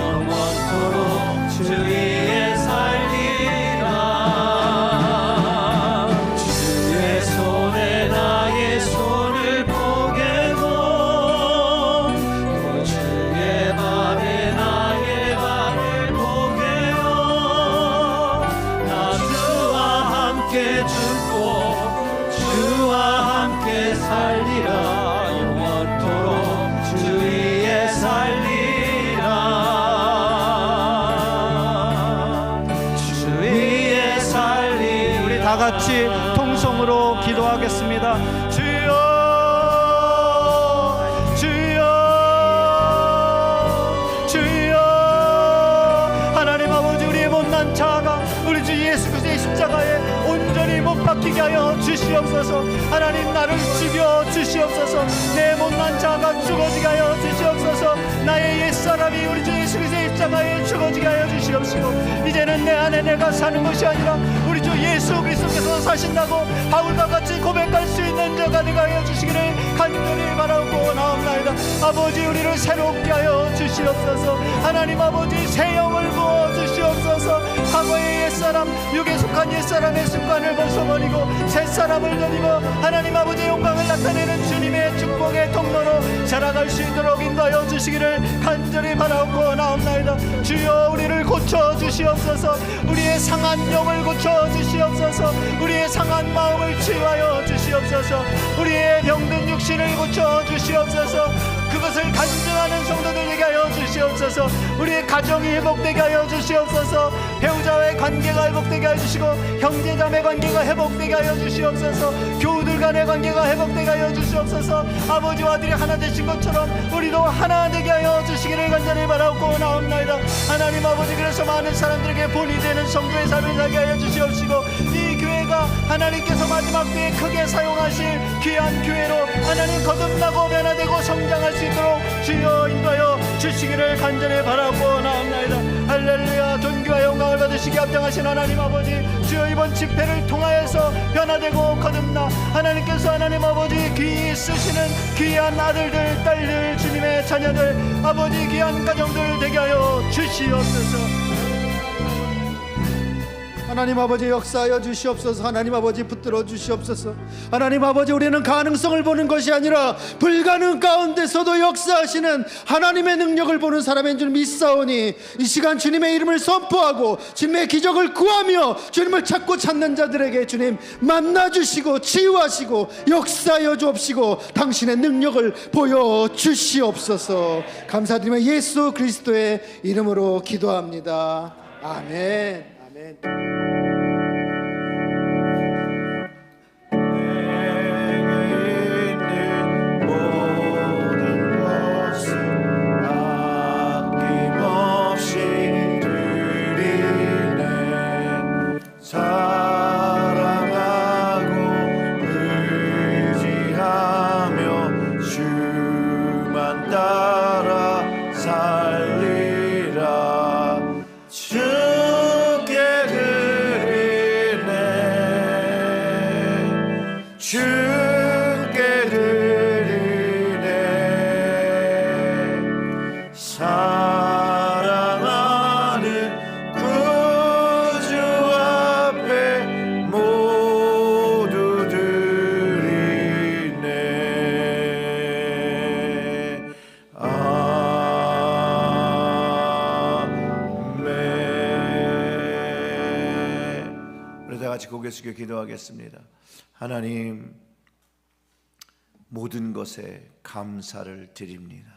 영원토록 주 위에 살리라. 주의 손에 나의 손을 포개고 또 주의 발에 나의 발을 포개어 나 주와 함께 죽고 주와 함께 살리라. 영원토록 주 위에 살리라. 주 위에 살리라.
우리 다 같이 통성으로 기도하겠습니다. 주여, 주여, 주여. 하나님 아버지, 우리의 못난 자아가 우리 주 예수 그리스도의 십자가에 온전히 못 박히게 하여 주시옵소서. 하나님, 나를 죽여 주시옵소서. 내 못난 자아가 죽어지게 하여 주시옵소서. 나의 옛사람이 우리 주 예수 그리스도의 십자가에 죽어지게 하여 주시옵시고, 이제는 내 안에 내가 사는 것이 아니라 우리 주 예수 그리스도께서 사신다고 바울과 같이 고백할 수 있는 자가 되게 하여 주시기를 간절히 바라고 나옵나이다. 아버지, 우리를 새롭게 하여 주시옵소서. 하나님 아버지, 새 영을 부어 주시옵소서. 과거의 옛사람, 육에 속한 옛사람의 습관을 벗어버리고 새 사람을 드리고 하나님 아버지의 영광을 나타내는 주님의 축복의 통로로
자라갈 수 있도록 인도하여 주시기를 간절히 바라옵고 나옵나이다. 주여 우리를 고쳐주시옵소서. 우리의 상한 영을 고쳐주시옵소서. 우리의 상한 마음을 치유하여 주시옵소서. 우리의 병든 육신을 고쳐주시옵소서. 그것을 간증하는 성도들 되게 하여 주시옵소서. 우리의 가정이 회복되게 하여 주시옵소서. 배우자와의 관계가 회복되게 하여 주시고 형제자매 관계가 회복되게 하여 주시옵소서. 교우들 간의 관계가 회복되게 하여 주시옵소서. 아버지와 아들이 하나 되신 것처럼 우리도 하나 되게 하여 주시기를 간절히 바라옵고 나옵나이다. 하나님 아버지, 그래서 많은 사람들에게 본이 되는 성도의 삶을 살게 하여 주시옵시고 이 교회가 하나님께서 마지막 때에 크게 사용하실 귀한 교회로 하나님 거듭나고 변화되고 성장할 수 있도록 주여 인도하여 주시기를 간절히 바라고 나옵나이다. 할렐루야. 존귀와 영광을 받으시기 합당하신 하나님 아버지, 주여 이번 집회를 통하여서 변화되고 거듭나 하나님께서 하나님 아버지 귀히 쓰시는 귀한 아들들 딸들 주님의 자녀들 아버지 귀한 가정들 되게 하여 주시옵소서.
하나님 아버지 역사하여 주시옵소서. 하나님 아버지 붙들어 주시옵소서. 하나님 아버지, 우리는 가능성을 보는 것이 아니라 불가능 가운데서도 역사하시는 하나님의 능력을 보는 사람인 줄 믿사오니 이 시간 주님의 이름을 선포하고 주님의 기적을 구하며 주님을 찾고 찾는 자들에게 주님 만나주시고 치유하시고 역사하여 주옵시고 당신의 능력을 보여주시옵소서. 감사드리며 예수 그리스도의 이름으로 기도합니다. 아멘. 아멘.
고개 숙여 기도하겠습니다. 하나님, 모든 것에 감사를 드립니다.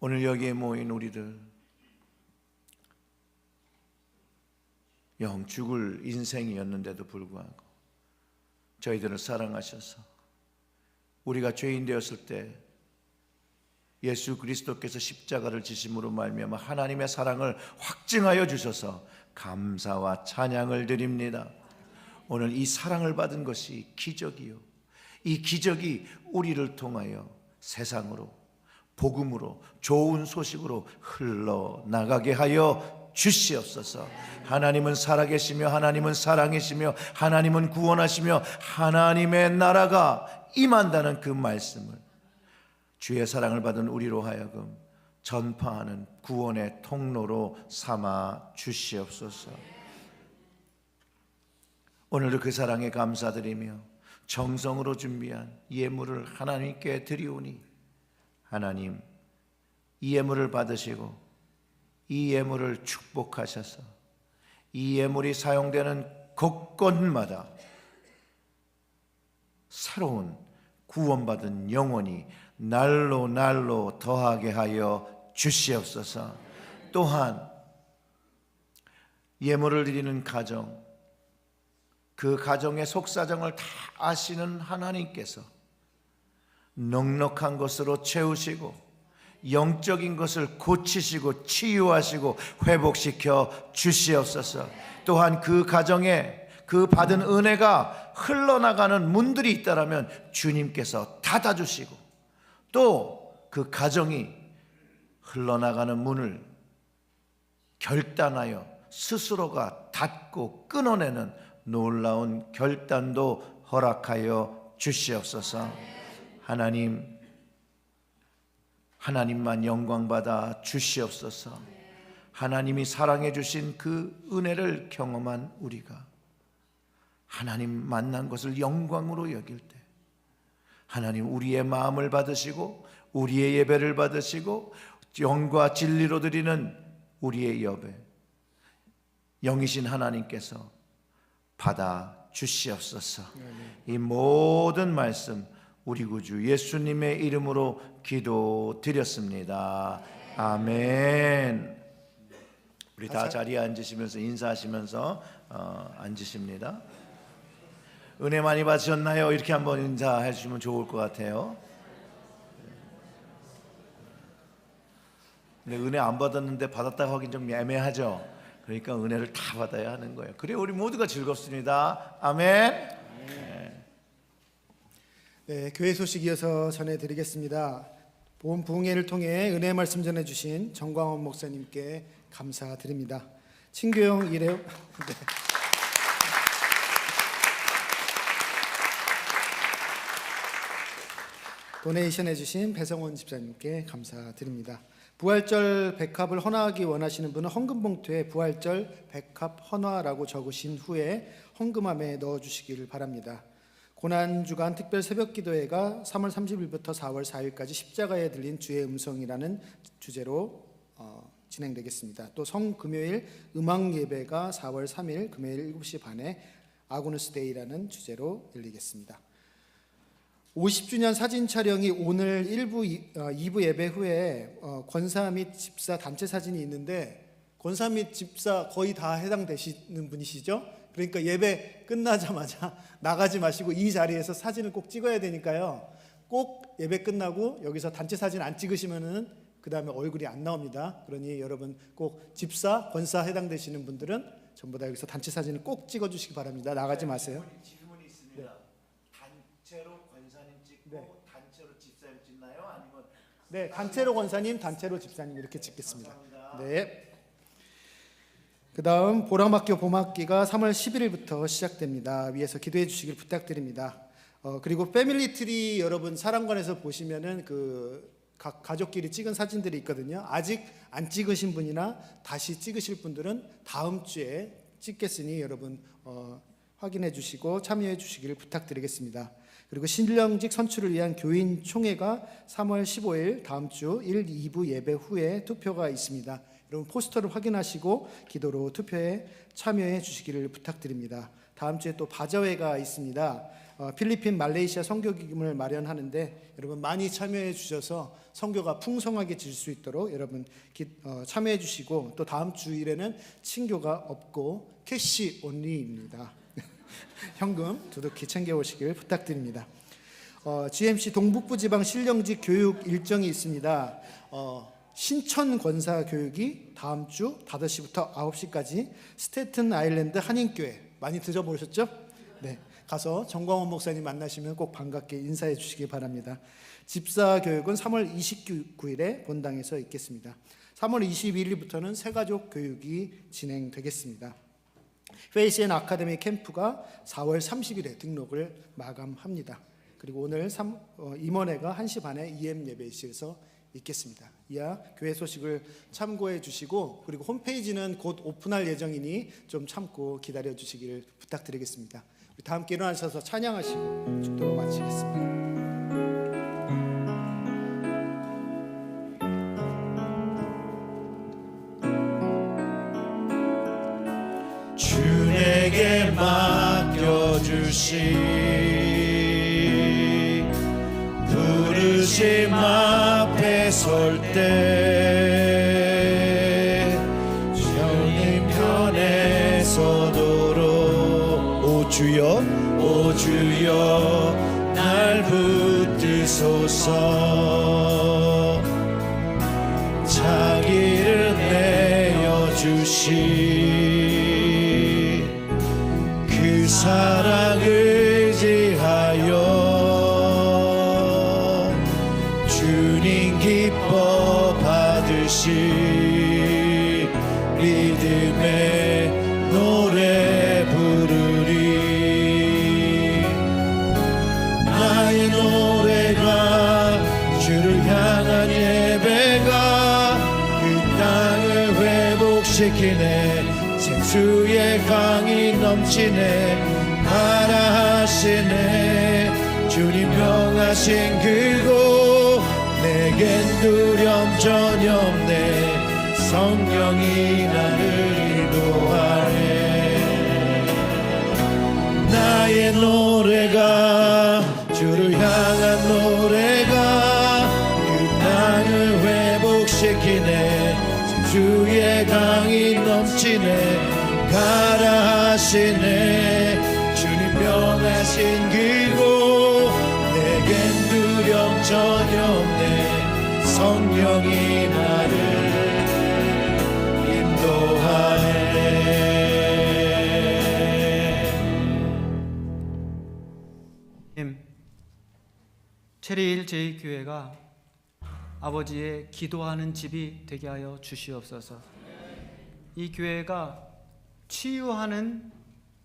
오늘 여기에 모인 우리들 영 죽을 인생이었는데도 불구하고 저희들을 사랑하셔서 우리가 죄인 되었을 때 예수 그리스도께서 십자가를 지심으로 말미암아 하나님의 사랑을 확증하여 주셔서 감사와 찬양을 드립니다. 오늘 이 사랑을 받은 것이 기적이요, 이 기적이 우리를 통하여 세상으로 복음으로 좋은 소식으로 흘러나가게 하여 주시옵소서. 하나님은 살아계시며 하나님은 사랑이시며 하나님은 구원하시며 하나님의 나라가 임한다는 그 말씀을 주의 사랑을 받은 우리로 하여금 전파하는 구원의 통로로 삼아 주시옵소서. 오늘도 그 사랑에 감사드리며 정성으로 준비한 예물을 하나님께 드리오니 하나님, 이 예물을 받으시고 이 예물을 축복하셔서 이 예물이 사용되는 곳곳마다 새로운 구원받은 영혼이 날로 날로 더하게 하여 주시옵소서. 또한 예물을 드리는 가정, 그 가정의 속사정을 다 아시는 하나님께서 넉넉한 것으로 채우시고 영적인 것을 고치시고 치유하시고 회복시켜 주시옵소서. 또한 그 가정에 그 받은 은혜가 흘러나가는 문들이 있다면 주님께서 닫아주시고 또 그 가정이 흘러나가는 문을 결단하여 스스로가 닫고 끊어내는 놀라운 결단도 허락하여 주시옵소서. 하나님, 하나님만 영광받아 주시옵소서. 하나님이 사랑해 주신 그 은혜를 경험한 우리가 하나님 만난 것을 영광으로 여길 때 하나님 우리의 마음을 받으시고 우리의 예배를 받으시고 영과 진리로 드리는 우리의 예배 영이신 하나님께서 받아 주시옵소서. 이 모든 말씀 우리 구주 예수님의 이름으로 기도드렸습니다. 아멘. 우리 다 자리에 앉으시면서 인사하시면서 앉으십니다. 은혜 많이 받으셨나요? 이렇게 한번 인사해 주시면 좋을 것 같아요. 근데 은혜 안 받았는데 받았다고 하긴 좀 애매하죠. 그러니까 은혜를 다 받아야 하는 거예요. 그래 우리 모두가 즐겁습니다. 아멘.
네, 교회 소식 이어서 전해드리겠습니다. 본 부흥회를 통해 은혜 말씀 전해주신 정광원 목사님께 감사드립니다. 친교형 일회용 네. 도네이션 해주신 배성원 집사님께 감사드립니다. 부활절 백합을 헌화하기 원하시는 분은 헌금 봉투에 부활절 백합 헌화라고 적으신 후에 헌금함에 넣어주시기를 바랍니다. 고난주간 특별 새벽기도회가 3월 30일부터 4월 4일까지 십자가에 들린 주의 음성이라는 주제로 진행되겠습니다. 또 성금요일 음악예배가 4월 3일 금요일 7시 반에 아고누스 데이라는 주제로 열리겠습니다. 50주년 사진 촬영이 오늘 2부 예배 후에 권사 및 집사 단체 사진이 있는데 권사 및 집사 거의 다 해당되시는 분이시죠? 그러니까 예배 끝나자마자 나가지 마시고 이 자리에서 사진을 꼭 찍어야 되니까요. 꼭 예배 끝나고 여기서 단체 사진 안 찍으시면은 그 다음에 얼굴이 안 나옵니다. 그러니 여러분 꼭 집사, 권사 해당되시는 분들은 전부 다 여기서 단체 사진을 꼭 찍어주시기 바랍니다. 나가지 마세요.
질문이 있습니다.
네.
단체로 권사님 찍고
네.
단체로 집사님 찍나요? 아니면
네, 단체로 권사님, 단체로 집사님 이렇게 찍겠습니다. 네. 그 다음 보람학교 봄학기가 3월 11일부터 시작됩니다. 위에서 기도해 주시길 부탁드립니다. 그리고 패밀리트리 여러분 사랑관에서 보시면은 그 각 가족끼리 찍은 사진들이 있거든요. 아직 안 찍으신 분이나 다시 찍으실 분들은 다음 주에 찍겠으니 여러분 확인해 주시고 참여해 주시기를 부탁드리겠습니다. 그리고 신령직 선출을 위한 교인 총회가 3월 15일 다음 주 1, 2부 예배 후에 투표가 있습니다. 여러분 포스터를 확인하시고 기도로 투표에 참여해 주시기를 부탁드립니다. 다음 주에 또 바자회가 있습니다. 필리핀 말레이시아 선교기금을 마련하는데 여러분 많이 참여해 주셔서 선교가 풍성하게 질 수 있도록 여러분 참여해 주시고 또 다음 주일에는 친교가 없고 캐시 온리입니다. 현금 두둑히 챙겨오시길 부탁드립니다. GMC 동북부 지방 신령직 교육 일정이 있습니다. 신천 권사 교육이 다음 주 5시부터 9시까지 스테튼 아일랜드 한인교회 많이 들어보셨죠? 네, 가서 정광원 목사님 만나시면 꼭 반갑게 인사해 주시기 바랍니다. 집사 교육은 3월 29일에 본당에서 있겠습니다. 3월 21일부터는 새가족 교육이 진행되겠습니다. 페이스 앤 아카데미 캠프가 4월 30일에 등록을 마감합니다. 그리고 오늘 임원회가 1시 반에 EM 예배실에서 있겠습니다. 이하 교회 소식을 참고해 주시고 그리고 홈페이지는 곧 오픈할 예정이니 좀 참고 기다려 주시기를 부탁드리겠습니다. 우리 다 함께 일어나셔서 찬양하시고 축도로 마치겠습니다.
주 내게 맡겨주시 부르심 앞에 설 때 주님 편에 서도록 오 주여 날 붙드소서 자기를 내어주시 그 사랑 의지하여 주님 기뻐 받으시 믿음의 노래 부르리 나의 노래가 주를 향한 예배가 그 땅을 회복시키네 생수의 강이 넘치네 하라 하시네
주님 명하신 그곳 내겐 두려움 전혀 없네 성령이 나를 인도하네 나의 노래가 주를 향한 노래가 그 땅을 회복시키네 주의 강이 넘치네 가라 하시네 주님 명하신 그곳 내겐 두려움 전혀 없네 성령이 나를 인도하네
체리힐 제2교회가 아버지의 기도하는 집이 되게 하여 주시옵소서. 이 교회가 치유하는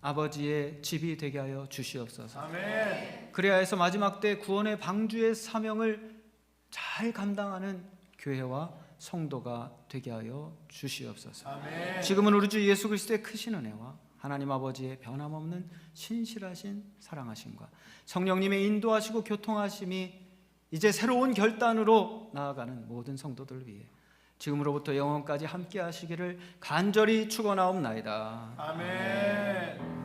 아버지의 집이 되게 하여 주시옵소서.
아멘.
그래야 해서 마지막 때 구원의 방주의 사명을 잘 감당하는 교회와 성도가 되게 하여 주시옵소서.
아멘.
지금은 우리 주 예수 그리스도의 크신 은혜와 하나님 아버지의 변함없는 신실하신 사랑하심과 성령님의 인도하시고 교통하심이 이제 새로운 결단으로 나아가는 모든 성도들을 위해 지금으로부터 영원까지 함께 하시기를 간절히 축원하옵나이다.
아멘.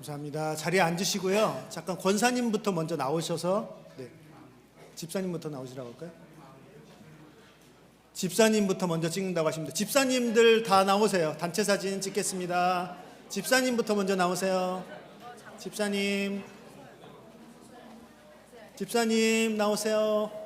감사합니다. 자리에 앉으시고요. 잠깐 권사님부터 먼저 나오셔서 집사님부터 나오시라고 할까요? 집사님부터 먼저 찍는다고 하십니다. 집사님들 다 나오세요. 단체 사진 찍겠습니다. 집사님부터 먼저 나오세요. 집사님 나오세요.